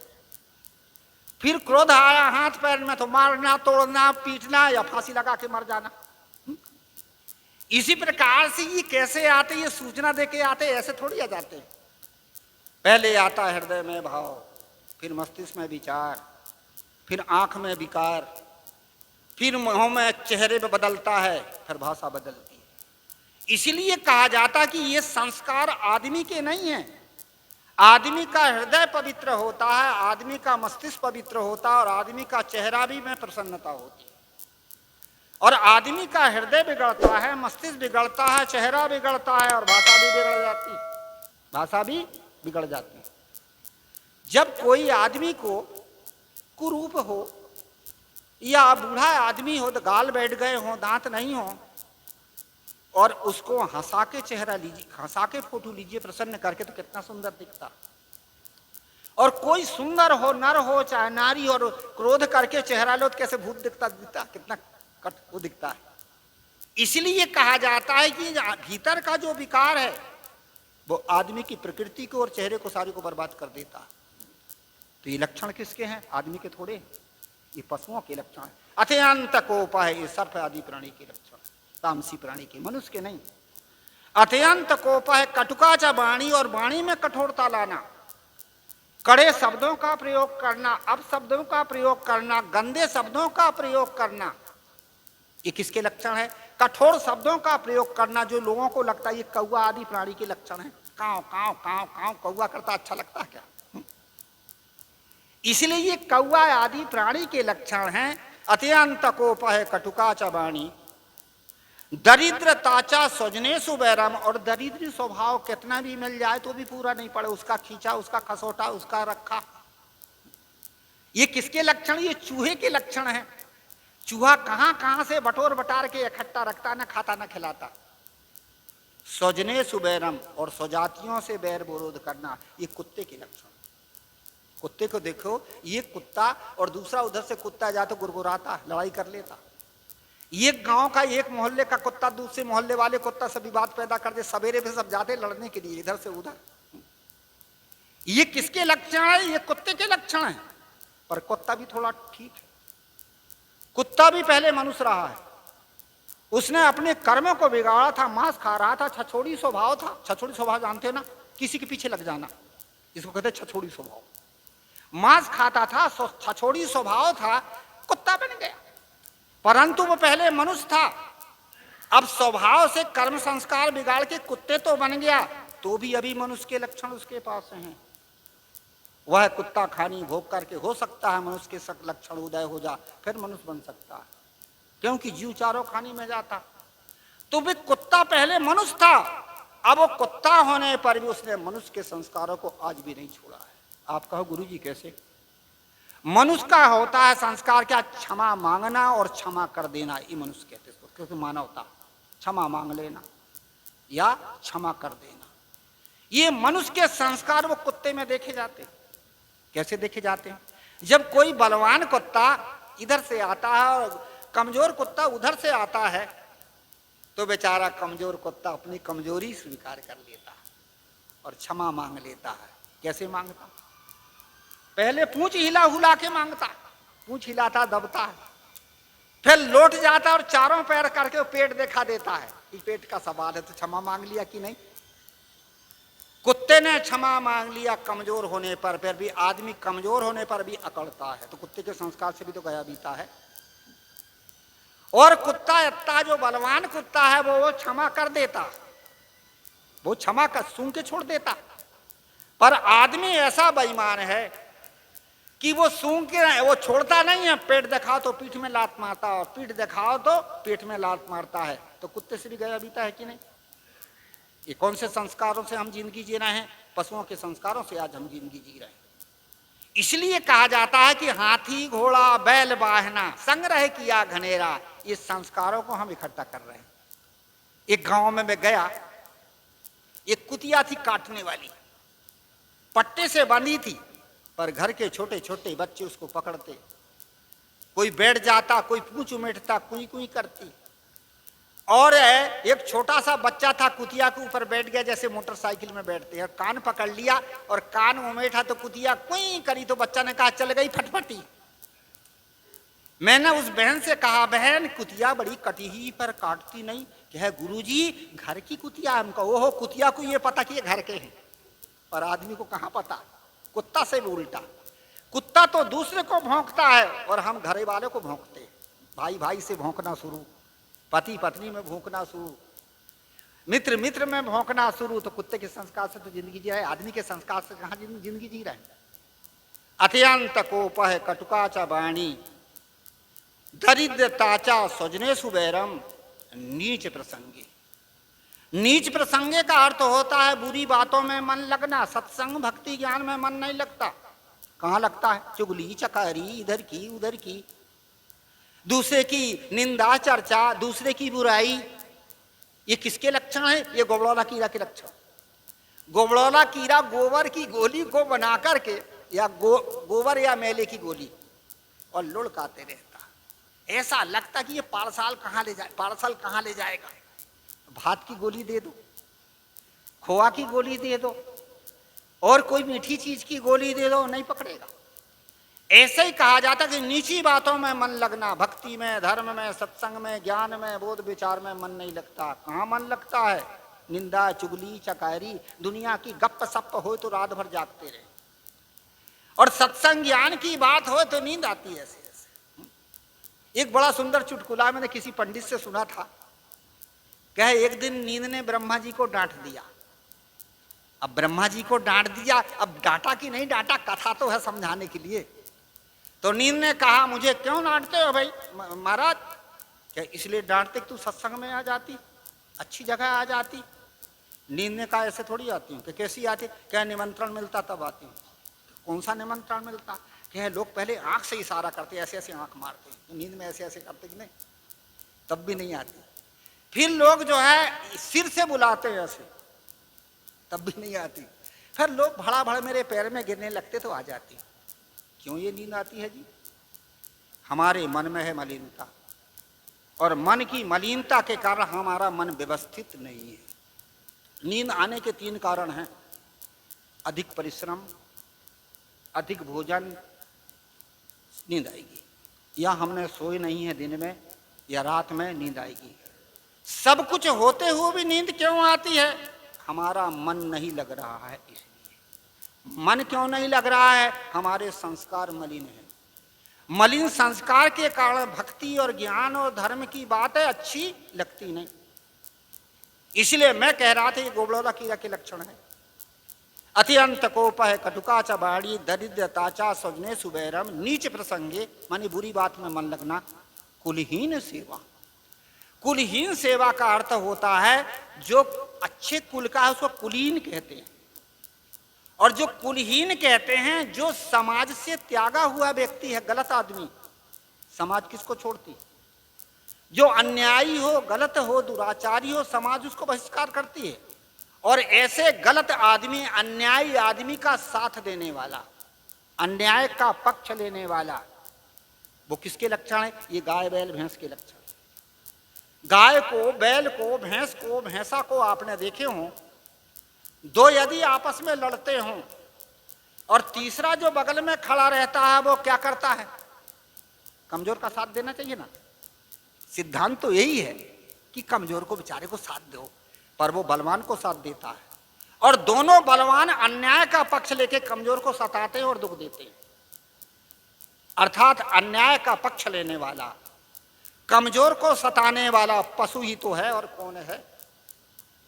फिर क्रोध आया हाथ पैर में तो मारना, तोड़ना, पीटना या फांसी लगा के मर जाना। इसी प्रकार से ये कैसे आते, ये सूचना देके आते, ऐसे थोड़ी आ जाते। पहले आता हृदय में भाव, फिर मस्तिष्क में विचार, फिर आंख में विकार, फिर मुंह में, चेहरे पे बदलता है, फिर भाषा बदलती है। इसलिए कहा जाता कि ये संस्कार आदमी के नहीं है। आदमी का हृदय पवित्र होता है, आदमी का मस्तिष्क पवित्र होता है, और आदमी का चेहरा भी में प्रसन्नता होती है। और आदमी का हृदय बिगड़ता है, मस्तिष्क बिगड़ता है, चेहरा बिगड़ता है, और भाषा भी बिगड़ जाती है, भाषा भी बिगड़ जाती है। जब कोई आदमी को कुरूप हो या बूढ़ा आदमी हो, तो गाल बैठ गए हो, दांत नहीं हो, और उसको हंसा के चेहरा लीजिए, हंसा के फोटो लीजिए प्रसन्न करके, तो कितना सुंदर दिखता। और कोई सुंदर हो, नर हो चाहे नारी, और क्रोध करके चेहरा लो तो कैसे भूत दिखता, कितना कट वो दिखता है। इसलिए कहा जाता है कि भीतर का जो विकार है वो आदमी की प्रकृति को और चेहरे को सारी को बर्बाद कर देता है। तो ये लक्षण किसके हैं? आदमी के थोड़े, ये पशुओं के लक्षण है। अत्यंत कोप है, ये सर्प आदि प्राणी के लक्षण, तामसी प्राणी के, मनुष्य के नहीं। अत्यंत कोप है, कटुका वाणी, और वाणी में कठोरता लाना, कड़े शब्दों का प्रयोग करना, अपशब्दों का प्रयोग करना, गंदे शब्दों का प्रयोग करना, ये किसके लक्षण है? कठोर शब्दों का प्रयोग करना, जो लोगों को लगता है ये कौवा आदि प्राणी के लक्षण है। काव काव काव काव कौवा करता अच्छा लगता है क्या? इसलिए ये कौवा आदि प्राणी के लक्षण हैं। अत्यंत कोप है, कटुका च वाणी, दरिद्रताचा स्वजनेषु वैरम, और दरिद्री स्वभाव कितना भी मिल जाए तो भी पूरा नहीं पड़े, उसका खींचा, उसका खसोटा, उसका रखा। ये किसके लक्षण? ये चूहे के लक्षण हैं। चूहा कहां कहां से बटोर बटार के इकट्ठा रखता, न खाता न खिलाता। स्वजनेषु वैरम, और स्वजातियों से बैर विरोध करना, ये कुत्ते के लक्षण। कुत्ते को देखो, ये कुत्ता और दूसरा उधर से कुत्ता जाए तो गुरगुराता, लड़ाई कर लेता। ये गांव का एक मोहल्ले का कुत्ता दूसरे मोहल्ले वाले कुत्ता से विवाद पैदा कर दे, सवेरे पे सब जाते लड़ने के लिए इधर से उधर। ये किसके लक्षण है? ये कुत्ते के लक्षण है। पर कुत्ता भी थोड़ा ठीक है, कुत्ता भी पहले मनुष्य रहा है, उसने अपने कर्मों को बिगाड़ा था, मांस खा रहा था, छछोड़ी स्वभाव था। छछोड़ी स्वभाव जानते हो ना, किसी के पीछे लग जाना, इसको कहते हैं छछोड़ी स्वभाव। मांस खाता था, छछोड़ी स्वभाव था, कुत्ता बन गया। परंतु वो पहले मनुष्य था, अब स्वभाव से कर्म संस्कार बिगाड़ के कुत्ते तो बन गया, तो भी अभी मनुष्य के लक्षण उसके पास हैं। वह कुत्ता खानी भोग करके हो सकता है मनुष्य के सब लक्षण उदय हो जा, फिर मनुष्य बन सकता है, क्योंकि जीव चारों खानी में जाता। तो भी कुत्ता पहले मनुष्य था, अब वो कुत्ता होने पर भी उसने मनुष्य के संस्कारों को आज भी नहीं छोड़ा है। आप कहो गुरुजी कैसे? मनुष्य का होता है संस्कार क्या? क्षमा मांगना और क्षमा कर देना, ये मनुष्य कहते हैं, क्योंकि मानवता, क्षमा मांग लेना या क्षमा कर देना, ये मनुष्य के संस्कार वो कुत्ते में देखे जाते। कैसे देखे जाते हैं? जब कोई बलवान कुत्ता इधर से आता है और कमजोर कुत्ता उधर से आता है, तो बेचारा कमजोर कुत्ता अपनी कमजोरी स्वीकार कर लेता है और क्षमा मांग लेता है। कैसे मांगता? पहले पूंछ हिला हुला के मांगता, पूंछ हिलाता, दबता है, फिर लौट जाता और चारों पैर करके पेट दिखा देता है कि पेट का सवाल है, तो क्षमा मांग लिया कि नहीं? कुत्ते ने क्षमा मांग लिया कमजोर होने पर, फिर भी आदमी कमजोर होने पर भी अकड़ता है, तो कुत्ते के संस्कार से भी तो गया बीता है। और कुत्ता इतना जो बलवान कुत्ता है वो क्षमा कर देता, वो क्षमा कर सूंघ के छोड़ देता। पर आदमी ऐसा बेईमान है कि वो सूंघ के वो छोड़ता नहीं है, पेट दिखाओ तो पीठ में लात मारता, और पीठ दिखाओ तो पेट में लात मारता है, तो कुत्ते से भी गया बीता है कि नहीं? ये कौन से संस्कारों से हम जिंदगी जी रहे हैं? पशुओं के संस्कारों से आज हम जिंदगी जी रहे हैं। इसलिए कहा जाता है कि हाथी घोड़ा बैल वाहना संग्रह किया घनेरा, ये संस्कारों को हम इकट्ठा कर रहे हैं। एक गांव में मैं गया, एक कुतिया थी काटने वाली, पट्टे से बंधी थी, पर घर के छोटे छोटे बच्चे उसको पकड़ते, कोई बैठ जाता, कोई पूंछ उमेटता, कुई कुई करती। और एक छोटा सा बच्चा था, कुतिया के ऊपर बैठ गया जैसे मोटरसाइकिल में बैठते हैं, कान पकड़ लिया और कान उमेठा तो कुतिया कोई करी तो बच्चा ने कहा चल गई फटफटी। मैंने उस बहन से कहा, बहन कुतिया बड़ी कटी ही पर काटती नहीं। कहे गुरुजी घर की कुतिया। हमको ओहो, कुतिया को ये पता कि ये घर के हैं, और आदमी को कहां पता, कुत्ता से भी उल्टा। कुत्ता तो दूसरे को भौंकता है और हम घरे वाले को भौंकते हैं। भाई भाई से भौंकना शुरू, पति पत्नी में भौंकना शुरू, मित्र मित्र में भौंकना शुरू। तो कुत्ते के संस्कार से तो जिंदगी जी रहे, आदमी के संस्कार से कहां जिंदगी जी रहे। अत्यंत कोपह कटुकाचा वाणी दरिद्रताचा स्वजने सुबैरम नीच प्रसंगे। नीच प्रसंगे का अर्थ होता है बुरी बातों में मन लगना। सत्संग भक्ति ज्ञान में मन नहीं लगता। कहां लगता है? चुगली चकारी, इधर की उधर की, दूसरे की निंदा चर्चा, दूसरे की बुराई। ये किसके लक्षण है? ये गोबड़ौला कीड़ा के लक्षण। गोबड़ौला कीड़ा गोबर की गोली को बना करके, या गोबर या मेले की गोली, और लुढ़काते रहता। ऐसा लगता कि ये पार्सल कहां ले जाएगा। भात की गोली दे दो, खोआ की गोली दे दो, और कोई मीठी चीज की गोली दे दो, नहीं पकड़ेगा। ऐसे ही कहा जाता कि नीची बातों में मन लगना, भक्ति में, धर्म में, सत्संग में, ज्ञान में, बोध विचार में मन नहीं लगता। कहाँ मन लगता है? निंदा चुगली चकारी, दुनिया की गप सप हो तो रात भर जागते रहे, और सत्संग ज्ञान की बात हो तो नींद आती है ऐसे ऐसे। एक बड़ा सुंदर चुटकुला मैंने किसी पंडित से सुना था। कहे एक दिन नींद ने ब्रह्मा जी को डांट दिया। अब ब्रह्मा जी को डांट दिया, अब डांटा कि नहीं डांटा, कथा तो है समझाने के लिए। तो नींद ने कहा, मुझे क्यों डांटते हो भाई महाराज? क्या इसलिए डांटते कि तू सत्संग में आ जाती, अच्छी जगह आ जाती। नींद ने कहा, ऐसे थोड़ी आती हूँ। कि कैसी आती? क्या निमंत्रण मिलता तब आती हूँ। कौन सा निमंत्रण मिलता? क्या लोग पहले आंख से इशारा करते, ऐसे ऐसे आंख मारते, तो नींद में ऐसे ऐसे करते कि नहीं, तब भी नहीं आती। फिर लोग जो है सिर से बुलाते हैं ऐसे, तब भी नहीं आती। फिर लोग भड़ा भड़ मेरे पैर में गिरने लगते तो आ जाती। क्यों ये नींद आती है जी? हमारे मन में है मलिनता, और मन की मलिनता के कारण हमारा मन व्यवस्थित नहीं है। नींद आने के 3 कारण हैं: अधिक परिश्रम, अधिक भोजन, नींद आएगी। या हमने सोए नहीं है दिन में, या रात में नींद आएगी। सब कुछ होते हुए भी नींद क्यों आती है? हमारा मन नहीं लग रहा है इसलिए। मन क्यों नहीं लग रहा है? हमारे संस्कार मलिन है। मलिन संस्कार के कारण भक्ति और ज्ञान और धर्म की बातें अच्छी लगती नहीं। इसलिए मैं कह रहा था ये गोबड़ौला कीड़ा के लक्षण है। अत्यंत कोपह कटुकाचा बाड़ी दरिद्रताचा स्वजने सुबैरम नीच प्रसंगे, मानी बुरी बात में मन लगना। कुलहीन सेवा। कुलहीन सेवा का अर्थ होता है जो अच्छे कुल का है उसको कुलीन कहते हैं, और जो कुलहीन कहते हैं जो समाज से त्यागा हुआ व्यक्ति है, गलत आदमी। समाज किसको छोड़ती? जो अन्यायी हो, गलत हो, दुराचारी हो, समाज उसको बहिष्कार करती है। और ऐसे गलत आदमी, अन्यायी आदमी का साथ देने वाला, अन्याय का पक्ष लेने वाला, वो किसके लक्षण है? ये गाय बैल भैंस के लक्षण। गाय को, बैल को, भैंस को, भैंसा को आपने देखे हो, दो यदि आपस में लड़ते हों और तीसरा जो बगल में खड़ा रहता है वो क्या करता है? कमजोर का साथ देना चाहिए ना। सिद्धांत तो यही है कि कमजोर को बेचारे को साथ दो, पर वो बलवान को साथ देता है। और दोनों बलवान अन्याय का पक्ष लेके कमजोर को सताते हैं और दुख देते हैं। अर्थात अन्याय का पक्ष लेने वाला, कमजोर को सताने वाला पशु ही तो है, और कौन है?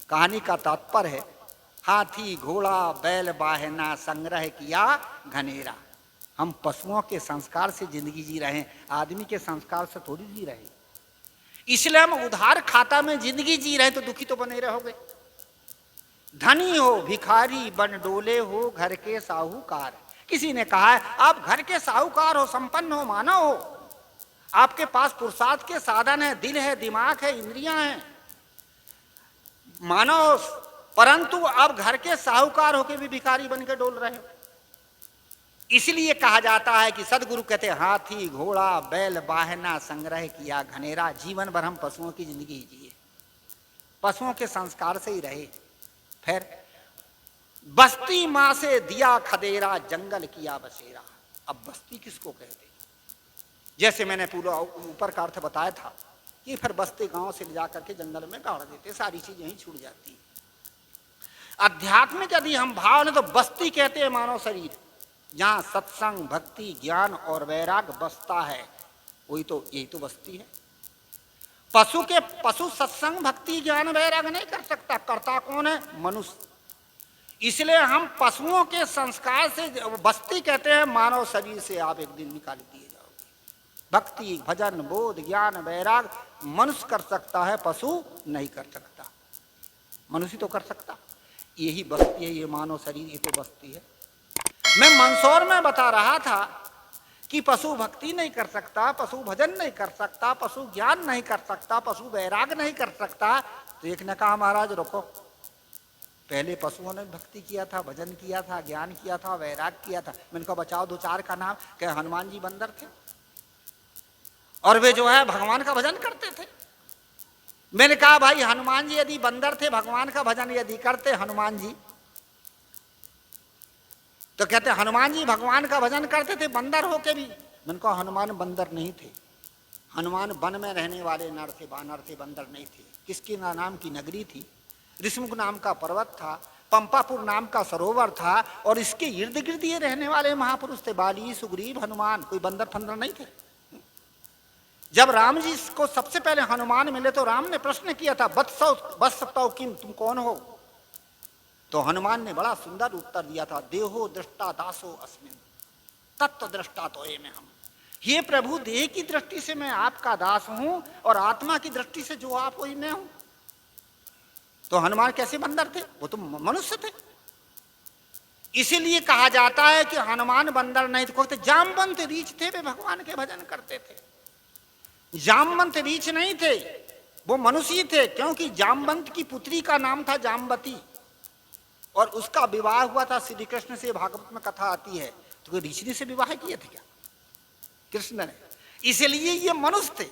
कहानी का तात्पर्य है हाथी घोड़ा बैल बाहना संग्रह किया घनेरा। हम पशुओं के संस्कार से जिंदगी जी रहे हैं, आदमी के संस्कार से थोड़ी जी रहे हैं। इसलिए हम उधार खाता में जिंदगी जी रहे हैं तो दुखी तो बने रहोगे। धनी हो भिखारी बन डोले हो घर के साहूकार। किसी ने कहा है आप घर के साहूकार हो, संपन्न हो, मानव हो, आपके पास पुरुषार्थ के साधन है, दिल है, दिमाग है, इंद्रियां हैं, मानव, परंतु अब घर के साहूकार होके भी भिखारी बन के डोल रहे हो। इसलिए कहा जाता है कि सदगुरु कहते हैं हाथी घोड़ा बैल बाहना संग्रह किया घनेरा। जीवन भर हम पशुओं की जिंदगी जिए, पशुओं के संस्कार से ही रहे। फिर बस्ती माँ से दिया खदेरा, जंगल किया बसेरा। अब बस्ती किसको कहते? जैसे मैंने पूरा ऊपर का अर्थ बताया था कि फिर बस्ती गांव से ले जाकर के जंगल में गाड़ देते, सारी चीज यहीं छूट जाती। आध्यात्मिक यदि हम भाव लें तो बस्ती कहते हैं मानव शरीर, जहां सत्संग, भक्ति, ज्ञान और वैराग बसता है, वही तो, यही तो बस्ती है। पशु सत्संग, भक्ति, ज्ञान, वैराग नहीं कर सकता। करता कौन है? मनुष्य। इसलिए हम पशुओं के संस्कार से बस्ती कहते हैं। मानव शरीर से आप एक दिन निकाल दिए जाओगे। भक्ति, भजन, बोध, ज्ञान, वैराग मनुष्य कर सकता है, पशु नहीं कर सकता। मनुष्य तो कर सकता। यही बस्ती है, ये मानव शरीर, ये तो बस्ती है। मैं मंदसौर में बता रहा था कि पशु भक्ति नहीं कर सकता, पशु भजन नहीं कर सकता, पशु ज्ञान नहीं कर सकता, पशु वैराग नहीं कर सकता। तो एक ने कहा, महाराज रुको, पहले पशुओं ने भक्ति किया था, भजन किया था, ज्ञान किया था, वैराग किया था। मैंने कहा बचाओ दो चार का नाम। क्या हनुमान जी बंदर थे और वे जो है भगवान का भजन करते थे। मैंने कहा भाई हनुमान जी यदि बंदर थे, भगवान का भजन यदि करते हनुमान जी, तो कहते हनुमान जी भगवान का भजन करते थे बंदर होके भी। मैंने कहा हनुमान बंदर नहीं थे, हनुमान वन में रहने वाले नर थे, बानर थे, बंदर नहीं थे। किसके नाम की नगरी थी? ऋषमुख नाम का पर्वत था, पंपापुर नाम का सरोवर था, और इसके इर्द गिर्द ये रहने वाले महापुरुष थे, बाली, सुग्रीव, हनुमान। कोई बंदर फंदर नहीं थे। जब राम जी को सबसे पहले हनुमान मिले तो राम ने प्रश्न किया था, वत्सौ किम, तुम कौन हो? तो हनुमान ने बड़ा सुंदर उत्तर दिया था, देहो दृष्टा दासो अस्मिन, तत्व दृष्टा तो ये में हम। हे प्रभु, देह की दृष्टि से मैं आपका दास हूं और आत्मा की दृष्टि से जो आप वही मैं हूं। तो हनुमान कैसे बंदर थे? वो तो मनुष्य थे। इसीलिए कहा जाता है कि हनुमान बंदर नहीं थे, जामवंत रीछ थे, वे भगवान के भजन करते थे। जामवंत रीछ नहीं थे, वो मनुष्य थे, क्योंकि जामवंत की पुत्री का नाम था जामवती और उसका विवाह हुआ था श्री कृष्ण से। भागवत में कथा आती है। तो कोई ऋषि से विवाह किए थे क्या कृष्ण ने? इसलिए ये मनुष्य थे।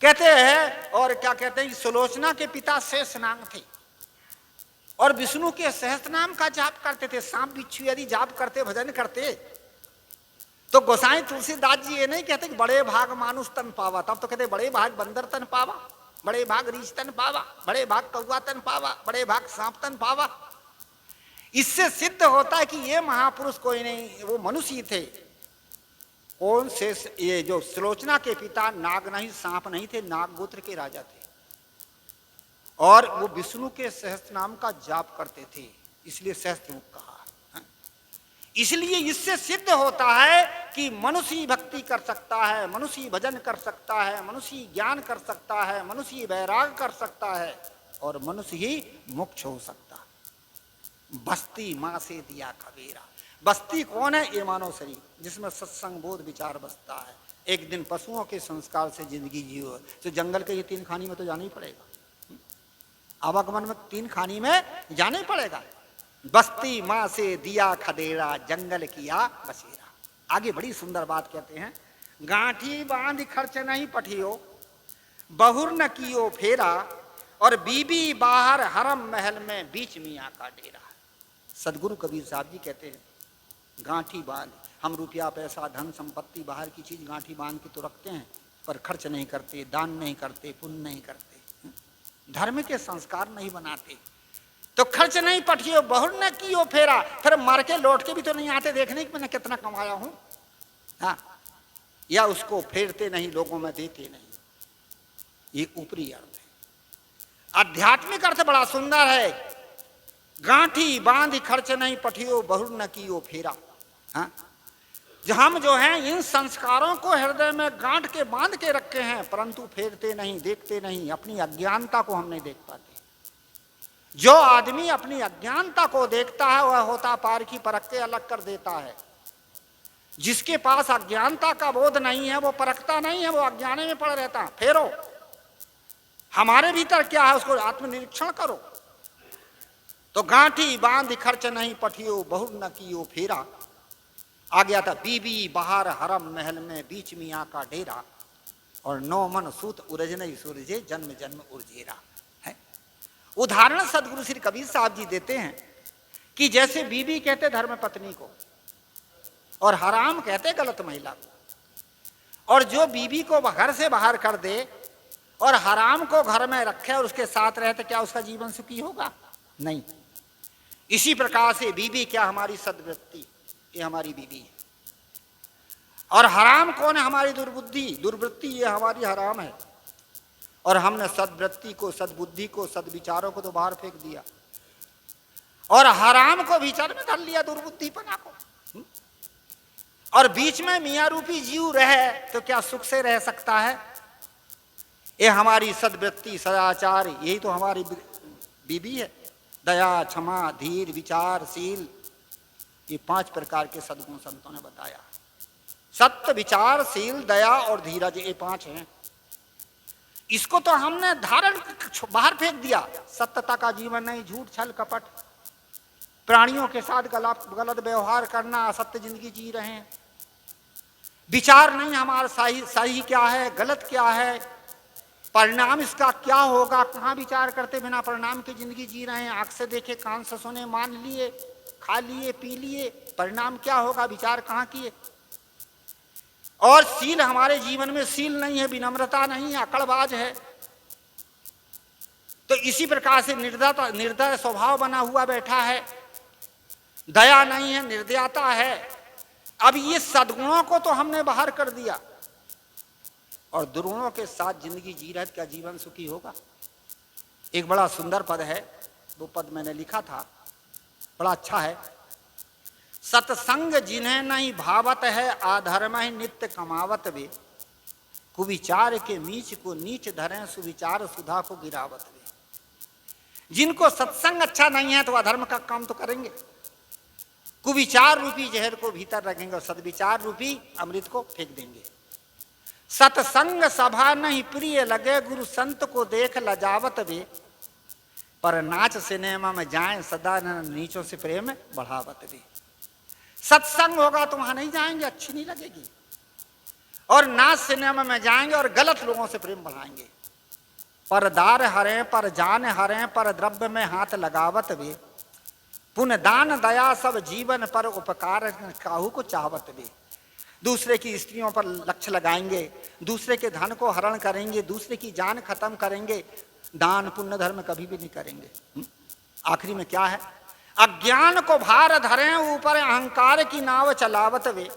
कहते हैं, और क्या कहते हैं, सुलोचना के पिता शेषनाग थे और विष्णु के सहस्त्रनाम का जाप करते थे। सांप बिच्छू यदि जाप करते, भजन करते, तो गोसाई तुलसीदास जी ये नहीं कहते कि बड़े भाग मानुष तन पावा, तब तो कहते बड़े भाग बंदर तन पावा, बड़े भाग रीछ तन पावा, बड़े भाग कौआ तन पावा, बड़े भाग सांप तन पावा। इससे सिद्ध होता है कि ये महापुरुष कोई नहीं, वो मनुष्य थे। कौन से? ये जो सुलोचना के पिता नाग नहीं, सांप नहीं थे, नाग गोत्र के राजा थे और वो विष्णु के सहस्त्र नाम का जाप करते थे, इसलिए सहस्त्रमुख कहा। इसलिए इससे सिद्ध होता है कि मनुष्य भक्ति कर सकता है, मनुष्य भजन कर सकता है, मनुष्य ज्ञान कर सकता है, मनुष्य वैराग कर सकता है और मनुष्य ही मोक्ष हो सकता है। बस्ती माँ से दिया खबेरा। बस्ती कौन है? ये मानव शरीर, जिसमें सत्संग, बोध, विचार बसता है। एक दिन पशुओं के संस्कार से जिंदगी जियो, तो जंगल के ये 3 खानी में तो जाना ही पड़ेगा। आवागमन में 3 खानी में जाना ही पड़ेगा। बस्ती माँ से दिया खदेरा, जंगल किया बसेरा। आगे बड़ी सुंदर बात कहते हैं, गांठी बांध खर्च नहीं पठियो, बहुर न कियो फेरा, और बीबी बाहर हरम महल में बीच मियाँ का डेरा। सदगुरु कबीर साहब जी कहते हैं, गांठी बांध, हम रुपया पैसा धन संपत्ति बाहर की चीज गांठी बांध के तो रखते हैं, पर खर्च नहीं करते, दान नहीं करते, पुण्य नहीं करते, धर्म के संस्कार नहीं बनाते। तो खर्च नहीं पठियो, बहुर न कियो फेरा, फिर मर के लौट के भी तो नहीं आते देखने कि मैंने कितना कमाया हूं। हाँ, या उसको फेरते नहीं, लोगों में देते नहीं। ये ऊपरी अर्थ है। आध्यात्मिक अर्थ बड़ा सुंदर है, गांठी बांध खर्च नहीं पठियो, बहुर न कियो फेरा। हाँ, हम जो हैं इन संस्कारों को हृदय में गांठ के बांध के रखे हैं, परंतु फेरते नहीं, देखते नहीं। अपनी अज्ञानता को हम नहीं देख पाते। जो आदमी अपनी अज्ञानता को देखता है वह होता पार की परख के अलग कर देता है। जिसके पास अज्ञानता का बोध नहीं है वो परखता नहीं है, वो अज्ञाने में पड़ रहता। फेरो, हमारे भीतर क्या है उसको आत्मनिरीक्षण करो। तो गांठी बांध खर्च नहीं पठियो, बहुर न कियो फेरा। आ गया था, बीबी बाहर हरम महल में बीच मियाँ का डेरा, और 9 मन सूत उरजनई सूरजे, जन्म जन्म उर्जेरा है। उदाहरण सदगुरु श्री कबीर साहब जी देते हैं कि जैसे बीबी कहते धर्म पत्नी को और हराम कहते गलत महिला को, और जो बीबी को घर से बाहर कर दे और हराम को घर में रखे और उसके साथ रहे तो क्या उसका जीवन सुखी होगा? नहीं। इसी प्रकार से बीबी क्या? हमारी सद्वृत्ति, ये हमारी बीबी है। और हराम कौन है? हमारी दुर्बुद्धि, दुर्वृत्ति, ये हमारी हराम है। और हमने सद्वृत्ति को, सद्बुद्धि को, सद्विचारों को तो बाहर फेंक दिया और हराम को भीतर में धर लिया, दुर्बुद्धिपना को। और बीच में मियाँ रूपी जीव रहे तो क्या सुख से रह सकता है? ये हमारी सद्वृत्ति, सदाचार, यही तो हमारी बीबी है। दया, क्षमा, धीर, विचारशील, ये 5 प्रकार के सद्गुण संतों ने बताया। सत्य, विचारशील, दया और धीरज, ये 5 हैं। इसको तो हमने धारण बाहर फेंक दिया। सत्यता का जीवन नहीं, झूठ, छल, कपट, प्राणियों के साथ गलत व्यवहार करना, असत्य जिंदगी जी रहे हैं। विचार नहीं हमारा, सही क्या है, गलत क्या है, परिणाम इसका क्या होगा, कहाँ विचार करते बिना परिणाम की जिंदगी जी रहे हैं। आंख से देखे, कान से सुने, मान लिए, खा लिए, पी लिए, परिणाम क्या होगा, विचार कहाँ किए। और सील हमारे जीवन में सील नहीं है, विनम्रता नहीं है, अकड़बाज है। तो इसी प्रकार से निर्दय स्वभाव बना हुआ बैठा है। दया नहीं है, निर्दयता है। अब ये सद्गुणों को तो हमने बाहर कर दिया और दुर्गुणों के साथ जिंदगी जी रहे, क्या जीवन सुखी होगा? एक बड़ा सुंदर पद है, वो पद मैंने लिखा था, बड़ा अच्छा है। सत्संग जिन्हें नहीं भावत है, आधर्म ही नित्य कमावत वे। कुविचार के मीच को नीच धरें, सुविचार सुधा को गिरावत वे। जिनको सत्संग अच्छा नहीं है तो अधर्म का काम तो करेंगे, कुविचार रूपी जहर को भीतर रखेंगे और सद्विचार रूपी अमृत को फेंक देंगे। सत्संग सभा नहीं प्रिय लगे, गुरु संत को देख लजावत वे। पर नाच सिनेमा में जाएं, सदा नीचों से प्रेम बढ़ावत वे। सत्संग होगा तो वहां नहीं जाएंगे, अच्छी नहीं लगेगी। और नाच सिनेमा में जाएंगे और गलत लोगों से प्रेम बढ़ाएंगे। पर दार हरें, पर जान हरें, पर द्रव्य में हाथ लगावत वे। पुण्य दान दया सब जीवन पर उपकार काहू को चाहवत वे। दूसरे की स्त्रियों पर लक्ष्य लगाएंगे, दूसरे के धन को हरण करेंगे, दूसरे की जान खत्म करेंगे, दान पुण्य धर्म कभी भी नहीं करेंगे। आखिरी में क्या है? अज्ञान को भार धरें, ऊपर अहंकार की नाव चलावत वे।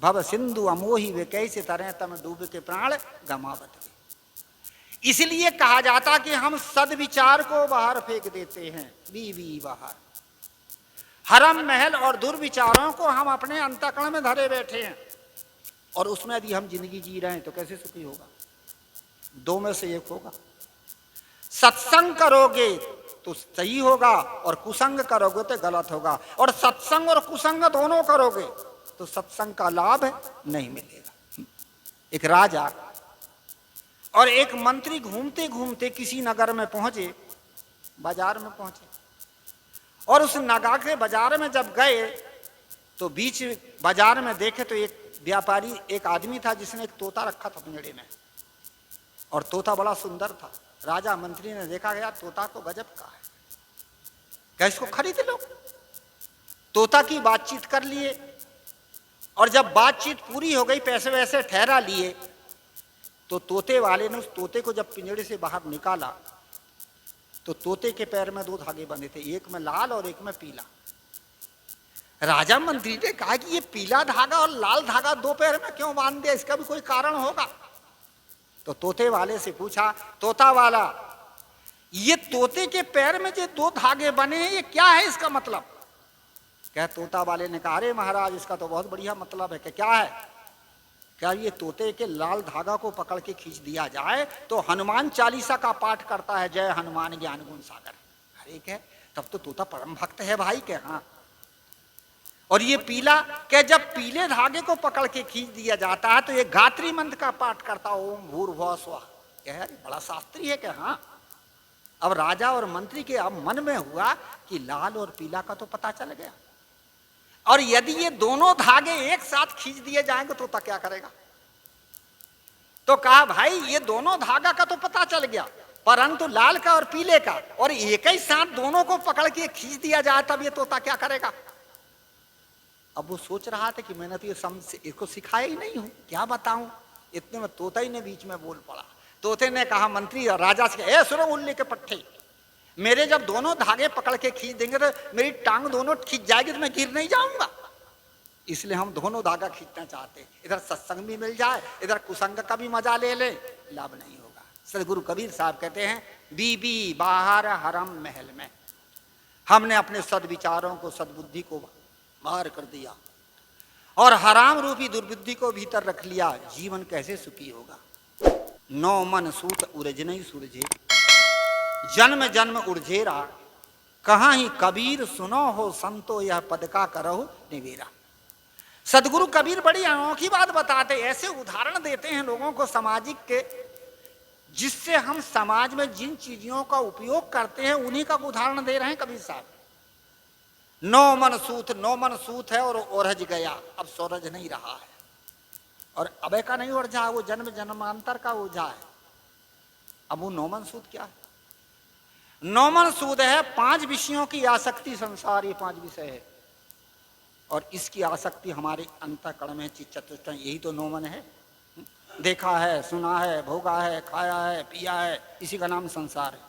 भव सिंधु अमोही वे, कैसे तरें तम डूब के प्राण गमावत वे। इसलिए कहा जाता कि हम सद्विचार को बाहर फेंक देते हैं, बीवी बाहर। हरम महल और दुर्विचारों को हम अपने अंतःकरण में धरे बैठे हैं और उसमें यदि हम जिंदगी जी रहे हैं तो कैसे सुखी होगा? 2 में से 1 होगा। सत्संग करोगे तो सही होगा और कुसंग करोगे तो गलत होगा। और सत्संग और कुसंग दोनों करोगे तो सत्संग का लाभ नहीं मिलेगा। एक राजा और एक मंत्री घूमते घूमते किसी नगर में पहुंचे, बाजार में पहुंचे, और उस नगर के बाजार में जब गए तो बीच बाजार में देखे तो एक व्यापारी, एक आदमी था जिसने एक तोता रखा था पिंजड़े में, और तोता बड़ा सुंदर था। राजा मंत्री ने देखा, गया तोता तो गजब का है, क्या इसको खरीद लो। तोता की बातचीत कर लिए और जब बातचीत पूरी हो गई, पैसे वैसे ठहरा लिए, तो तोते वाले ने उस तोते को जब पिंजड़े से बाहर निकाला तो तोते के पैर में 2 धागे बंधे थे, एक में लाल और एक में पीला। राजा मंत्री ने कहा कि ये पीला धागा और लाल धागा 2 पैर में क्यों बांध दिया, इसका भी कोई कारण होगा। तो तोते वाले से पूछा, तोता वाला, ये तोते के पैर में जो 2 धागे बने हैं, ये क्या है, इसका मतलब? क्या? तोता वाले ने कहा, अरे महाराज, इसका तो बहुत बढ़िया मतलब है। क्या है? क्या ये तोते के लाल धागा को पकड़ के खींच दिया जाए तो हनुमान चालीसा का पाठ करता है, जय हनुमान ज्ञान गुण सागर। अरे क्या, तब तो तोता परम भक्त है भाई। क्या? हाँ। और ये पीला, क्या जब पीले धागे को पकड़ के खींच दिया जाता है तो ये गायत्री मंत्र का पाठ करता, ओम भूर्भुवः स्वः। क्या है, बड़ा शास्त्री है। क्या? हाँ। अब राजा और मंत्री के अब मन में हुआ कि लाल और पीला का तो पता चल गया, और यदि ये दोनों धागे एक साथ खींच दिए जाएंगे तो क्या करेगा? तो कहा, भाई ये दोनों धागा का तो पता चल गया, परंतु लाल का और पीले का और एक ही साथ दोनों को पकड़ के खींच दिया जाए तब ये तोता क्या करेगा। अब वो सोच रहा था कि मैंने तो ये इसको सिखाया ही नहीं हूं, क्या बताऊं। इतने में तोता ही ने बीच में बोल पड़ा। तोते ने कहा मंत्री राजा से, ए सुनो उल्ले के पट्टे, मेरे जब दोनों धागे पकड़ के खींच देंगे तो मेरी टांग दोनों खींच जाएगी तो मैं गिर नहीं जाऊंगा, इसलिए हम दोनों धागा खींचना चाहते हैं। इधर सत्संग भी मिल जाए, इधर कुसंग का भी मजा ले ले, लाभ नहीं होगा। सदगुरु कबीर साहब कहते हैं, बीबी बाहर हरम महल में। हमने अपने सदविचारों को, सद्बुद्धि को बाहर कर दिया और हराम रूपी दुर्बुद्धि को भीतर रख लिया, जीवन कैसे सुखी होगा। नौ मन सूत उरज नहीं सूरजे, जन्म जन्म उर्जेरा, कहाँ ही कबीर सुनो हो संतो यह पद का करहो निवेरा। सदगुरु कबीर बड़ी अनोखी बात बताते, ऐसे उदाहरण देते हैं लोगों को सामाजिक के, जिससे हम समाज में जिन चीजों का उपयोग करते हैं उन्हीं का उदाहरण दे रहे हैं कबीर साहब। नौ मन सूत है और ओरज गया, अब सोरज नहीं रहा है और अबे का नहीं उर्जा है, वो जन्म जन्मांतर का ऊर्जा है। अब वो नौ मन सूत क्या है? नौ मन सूद है 5 विषयों की आसक्ति, संसार ये 5 विषय है और इसकी आसक्ति हमारे अंतःकरण में चित्त चतुष्टय, यही तो नौ मन है। देखा है, सुना है, भोगा है, खाया है, पिया है, इसी का नाम संसार है।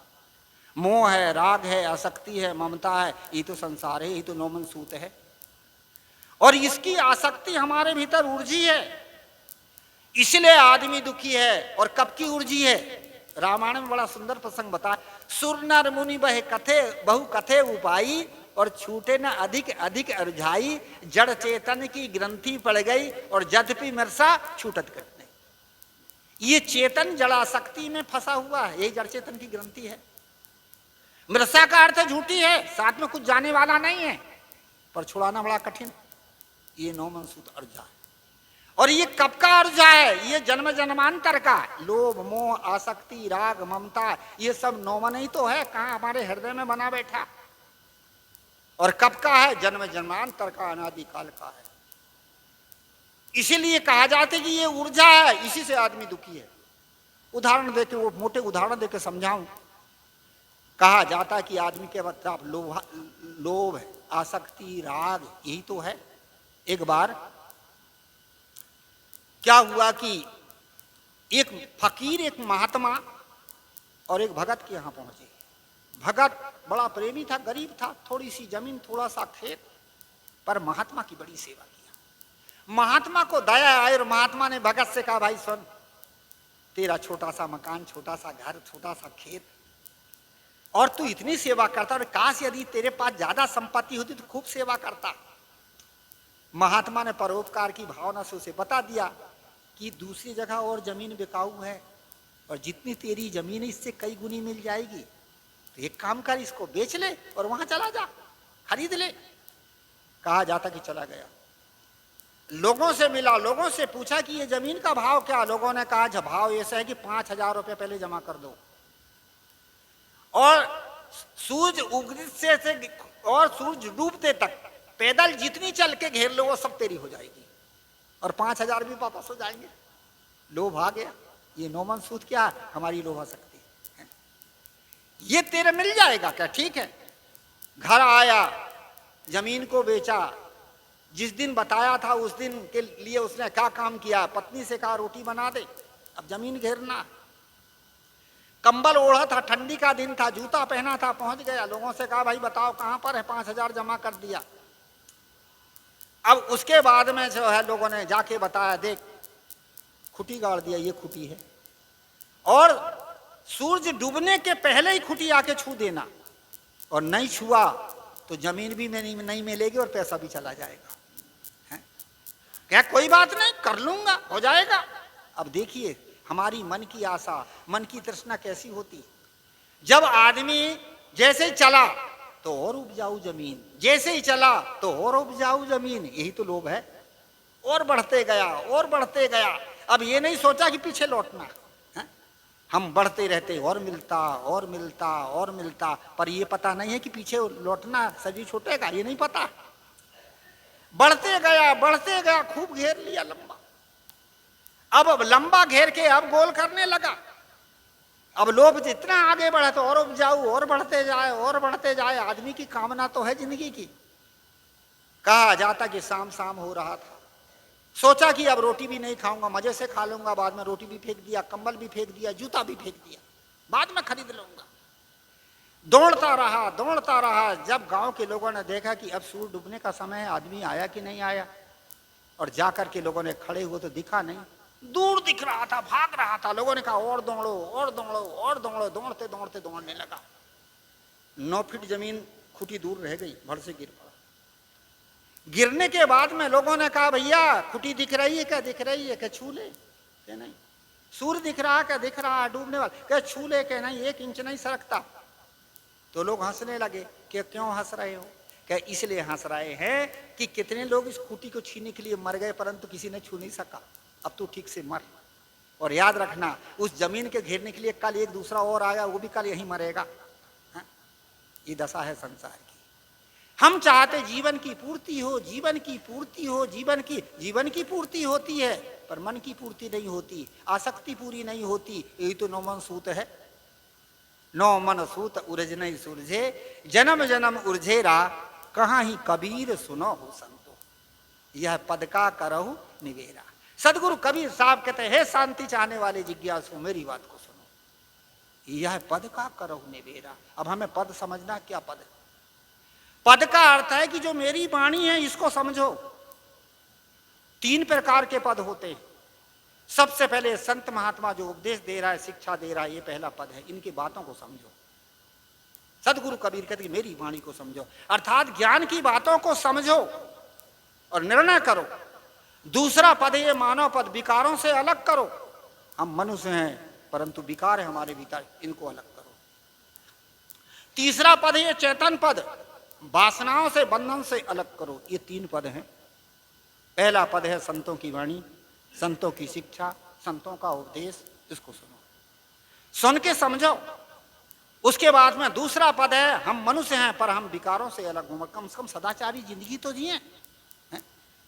मोह है, राग है, आसक्ति है, ममता है, ये तो संसार है, यही तो नौ मन सूत है। और इसकी आसक्ति हमारे भीतर ऊर्जी है, इसलिए आदमी दुखी है। और कब की ऊर्जी है? रामायण में बड़ा सुंदर प्रसंग बताया, सुर नर मुनि बहे कथे बहु कथे उपाई और छूटे न अधिक अधिक अरझाई, जड़ चेतन की ग्रंथि पड़ गई और जदपि मरसा छूटत कट नहीं। ये चेतन जड़ाशक्ति में फंसा हुआ है, यही जड़ चेतन की ग्रंथि है। मृषा का अर्थ झूठी है, साथ में कुछ जाने वाला नहीं है, पर छुड़ाना बड़ा कठिन। ये नौ मन सूत अर्जा है। और ये कब का अर्जा है? ये जन्म जन्मांतर का। लोभ मोह आसक्ति राग ममता ये सब नौ मन ही तो है, कहां हमारे हृदय में बना बैठा। और कब का है? जन्म जन्मांतर का, अनादिकाल का है। इसीलिए कहा जाता है कि ये ऊर्जा है, इसी से आदमी दुखी है। उदाहरण देके, वो मोटे उदाहरण देके समझाऊं, कहा जाता है कि आदमी के मतलब लोभ आसक्ति राग यही तो है। एक बार क्या हुआ कि एक फकीर, एक महात्मा और एक भगत के यहां पहुंचे। भगत बड़ा प्रेमी था, गरीब था, थोड़ी सी जमीन, थोड़ा सा खेत, पर महात्मा की बड़ी सेवा किया। महात्मा को दया आई और महात्मा ने भगत से कहा, भाई सुन, तेरा छोटा सा मकान, छोटा सा घर, छोटा सा खेत, और तू इतनी सेवा करता, और काश यदि तेरे पास ज्यादा संपत्ति होती तो खूब सेवा करता। महात्मा ने परोपकार की भावना से उसे बता दिया कि दूसरी जगह और जमीन बिकाऊ है और जितनी तेरी जमीन है इससे कई गुनी मिल जाएगी, तो एक काम कर, इसको बेच ले और वहां चला जा, खरीद ले। कहा जाता कि चला गया, लोगों से मिला, लोगों से पूछा कि ये जमीन का भाव क्या। लोगों ने कहा भाव ऐसा है कि 5,000 रुपये पहले जमा कर दो और सूरज उगने से और सूरज डूबते तक पैदल जितनी चल के घेर लो वो सब तेरी हो जाएगी और 5,000 भी वापस हो जाएंगे। लोभ आ गया। ये नौ मन सूद क्या है? हमारी लोभ आ सकती है, ये तेरे मिल जाएगा क्या? ठीक है। घर आया, जमीन को बेचा, जिस दिन बताया था उस दिन के लिए उसने क्या काम किया, पत्नी से कहा रोटी बना दे, अब जमीन घेरना। कंबल ओढ़ा था, ठंडी का दिन था, जूता पहना था, पहुंच गया, लोगों से कहा भाई बताओ कहां पर है, 5,000 जमा कर दिया। अब उसके बाद में जो है लोगों ने जाके बताया, देख खुटी गाड़ दिया, ये खुटी है, और सूरज डूबने के पहले ही खुटी आके छू देना, और नहीं छुआ तो जमीन भी नहीं मिलेगी और पैसा भी चला जाएगा। है? क्या कोई बात नहीं, कर लूंगा, हो जाएगा। अब देखिए हमारी मन की आशा, मन की तृष्णा कैसी होती। जब आदमी जैसे ही चला तो और उपजाऊ जमीन, जैसे ही चला तो और उपजाऊ जमीन, यही तो लोभ है। और बढ़ते गया और बढ़ते गया। अब ये नहीं सोचा कि पीछे लौटना है? हम बढ़ते रहते, और मिलता और मिलता और मिलता, पर ये पता नहीं है कि पीछे लौटना शरीर छूटेगा, ये नहीं पता। बढ़ते गया, खूब घेर लिया लंबा। अब लंबा घेर के अब गोल करने लगा। अब लोभ जितना आगे बढ़े तो और उपजाऊ, और बढ़ते जाए और बढ़ते जाए। आदमी की कामना तो है जिंदगी की। कहा जाता कि शाम शाम हो रहा था, सोचा कि अब रोटी भी नहीं खाऊंगा, मजे से खा लूंगा, बाद में रोटी भी फेंक दिया, कंबल भी फेंक दिया, जूता भी फेंक दिया, बाद में खरीद लूंगा। दौड़ता रहा दौड़ता रहा। जब गांव के लोगों ने देखा कि अब सूर्य डूबने का समय है, आदमी आया कि नहीं आया, और जाकर के लोगों ने खड़े हुए तो दिखा नहीं, दूर दिख रहा था, भाग रहा था। लोगों ने कहा और दौड़ो और दौड़ो और दौड़ो। दौड़ते दौड़ते दौड़ने लगा। 9 फीट जमीन खुटी दूर रह गई, भड़ से गिर पड़ा। गिरने के बाद में लोगों ने कहा भैया खुटी दिख रही है क्या? दिख रही है क्या? छू ले क्या? नहीं। सूर्य दिख रहा क्या? दिख रहा है डूबने वाला क्या? छू ले क्या? नहीं, 1 इंच नहीं सरकता। तो लोग हंसने लगे कि क्यों हंस रहे हो? क्या? इसलिए हंस रहे हैं कि कितने लोग इस खूंटी को छीनने के लिए मर गए, परंतु किसी ने छू नहीं सका। अब तू ठीक से मर, और याद रखना उस जमीन के घेरने के लिए कल एक दूसरा और आया, वो भी कल यहीं मरेगा। हाँ? ये दशा है संसार की। हम चाहते जीवन की पूर्ति हो, जीवन की पूर्ति हो, जीवन की पूर्ति होती है, पर मन की पूर्ति नहीं होती, आसक्ति पूरी नहीं होती। यही तो 9 मन सूत है। 9 मन सूत उर्ज नहीं सुरझे, जन्म जन्म उर्झेरा, कहाँ ही कबीर सुनो हो संतो, यह पद का करहु निवेरा। सदगुरु कबीर साहब कहते हैं, हे शांति चाहने वाले जिज्ञासु मेरी बात को सुनो, यह पद का करहु निवेरा। अब हमें पद समझना, क्या पद है? पद का अर्थ है कि जो मेरी वाणी है इसको समझो। 3 प्रकार के पद होते हैं। सबसे पहले संत महात्मा जो उपदेश दे रहा है, शिक्षा दे रहा है, ये पहला पद है, इनकी बातों को समझो। सदगुरु कबीर कहते हैं मेरी वाणी को समझो, अर्थात ज्ञान की बातों को समझो और निर्णय करो। दूसरा पद है मानव पद, विकारों से अलग करो। हम मनुष्य हैं परंतु विकार है हमारे भीतर, इनको अलग करो। तीसरा पद है चेतन पद, वासनाओं से बंधन से अलग करो। ये 3 पद हैं। पहला पद है संतों की वाणी, संतों की शिक्षा, संतों का उपदेश, इसको सुनो, सुन के समझो। उसके बाद में दूसरा पद है हम मनुष्य हैं पर हम विकारों से अलग हों, कम से कम सदाचारी जिंदगी तो जिए।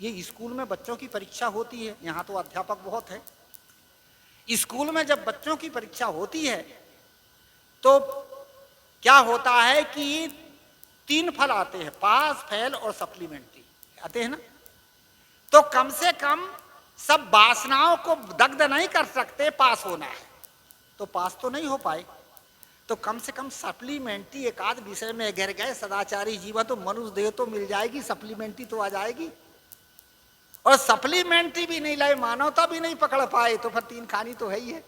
ये स्कूल में बच्चों की परीक्षा होती है, यहाँ तो अध्यापक बहुत है। स्कूल में जब बच्चों की परीक्षा होती है तो क्या होता है कि 3 फल आते हैं, पास, फेल और सप्लीमेंट्री आते हैं ना। तो कम से कम सब वासनाओं को दग्ध नहीं कर सकते, पास होना है, तो पास तो नहीं हो पाए, तो कम से कम सप्लीमेंट्री एक आध विषय में गिर गए, सदाचारी जीवन तो मनुष्य देह तो मिल जाएगी, सप्लीमेंट्री तो आ जाएगी। और सप्लीमेंट्री भी नहीं लाए, मानवता भी नहीं पकड़ पाए, तो फिर 3 खानी तो है ही है।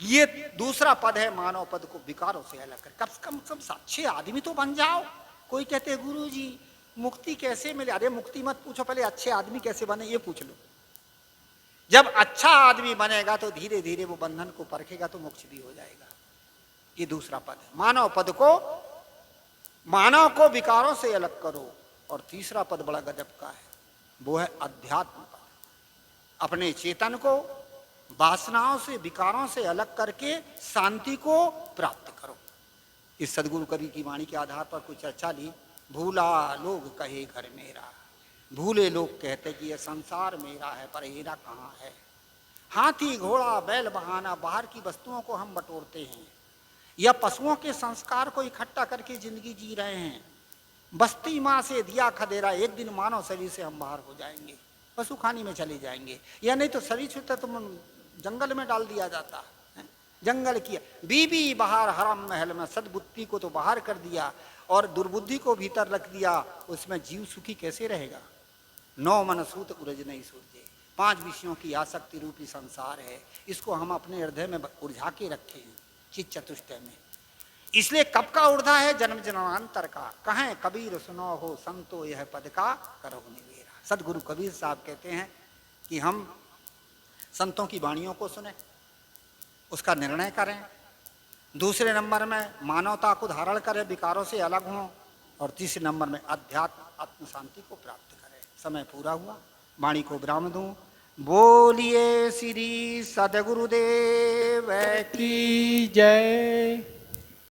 ये दूसरा पद है मानव पद को विकारों से अलग कर, कम से कम अच्छे आदमी तो बन जाओ। कोई कहते गुरु जी मुक्ति कैसे मिले? अरे मुक्ति मत पूछो, पहले अच्छे आदमी कैसे बने ये पूछ लो। जब अच्छा आदमी बनेगा तो धीरे धीरे वो बंधन को परखेगा तो मोक्ष भी हो जाएगा। ये दूसरा पद है। मानव पद को, मानव को विकारों से अलग करो। और तीसरा पद बड़ा गजब का है, वो है अध्यात्म पद। अपने चेतन को वासनाओं से, विकारों से अलग करके शांति को प्राप्त करो। इस सदगुरु कबीर की वाणी के आधार पर कुछ चर्चा ली। भूला लोग कहे घर मेरा, भूले लोग कहते कि यह संसार मेरा है पर हेरा कहाँ है। हाथी घोड़ा बैल बहाना, बाहर की वस्तुओं को हम बटोरते हैं या पशुओं के संस्कार को इकट्ठा करके जिंदगी जी रहे हैं। बस्ती माँ से दिया खदेरा, एक दिन मानव शरीर से हम बाहर हो जाएंगे, पशु खानी में चले जाएंगे, या नहीं तो शरीर छूटता तो जंगल में डाल दिया जाता है। जंगल किया, बीबी बाहर हरम महल में, सद्बुद्धि को तो बाहर कर दिया और दुर्बुद्धि को भीतर रख दिया, उसमें जीव सुखी कैसे रहेगा? 9 मन सूत उरज नहीं सूरजे, 5 विषयों की आसक्ति रूपी संसार है, इसको हम अपने हृदय में उलझा के रखे हैं चित चतुष्टय में। इसलिए कब का उर्धा है? जन्म जन्मांतर का। कहें कबीर सुनो हो संतो यह पद का करो निवेरा। सदगुरु कबीर साहब कहते हैं कि हम संतों की वाणियों को सुने, उसका निर्णय करें। दूसरे नंबर में मानवता को धारण करें, विकारों से अलग हों। और तीसरे नंबर में अध्यात्म आत्म शांति को प्राप्त करें। समय पूरा हुआ, वाणी को विराम दूं। बोलिए श्री सदगुरुदेव की जय।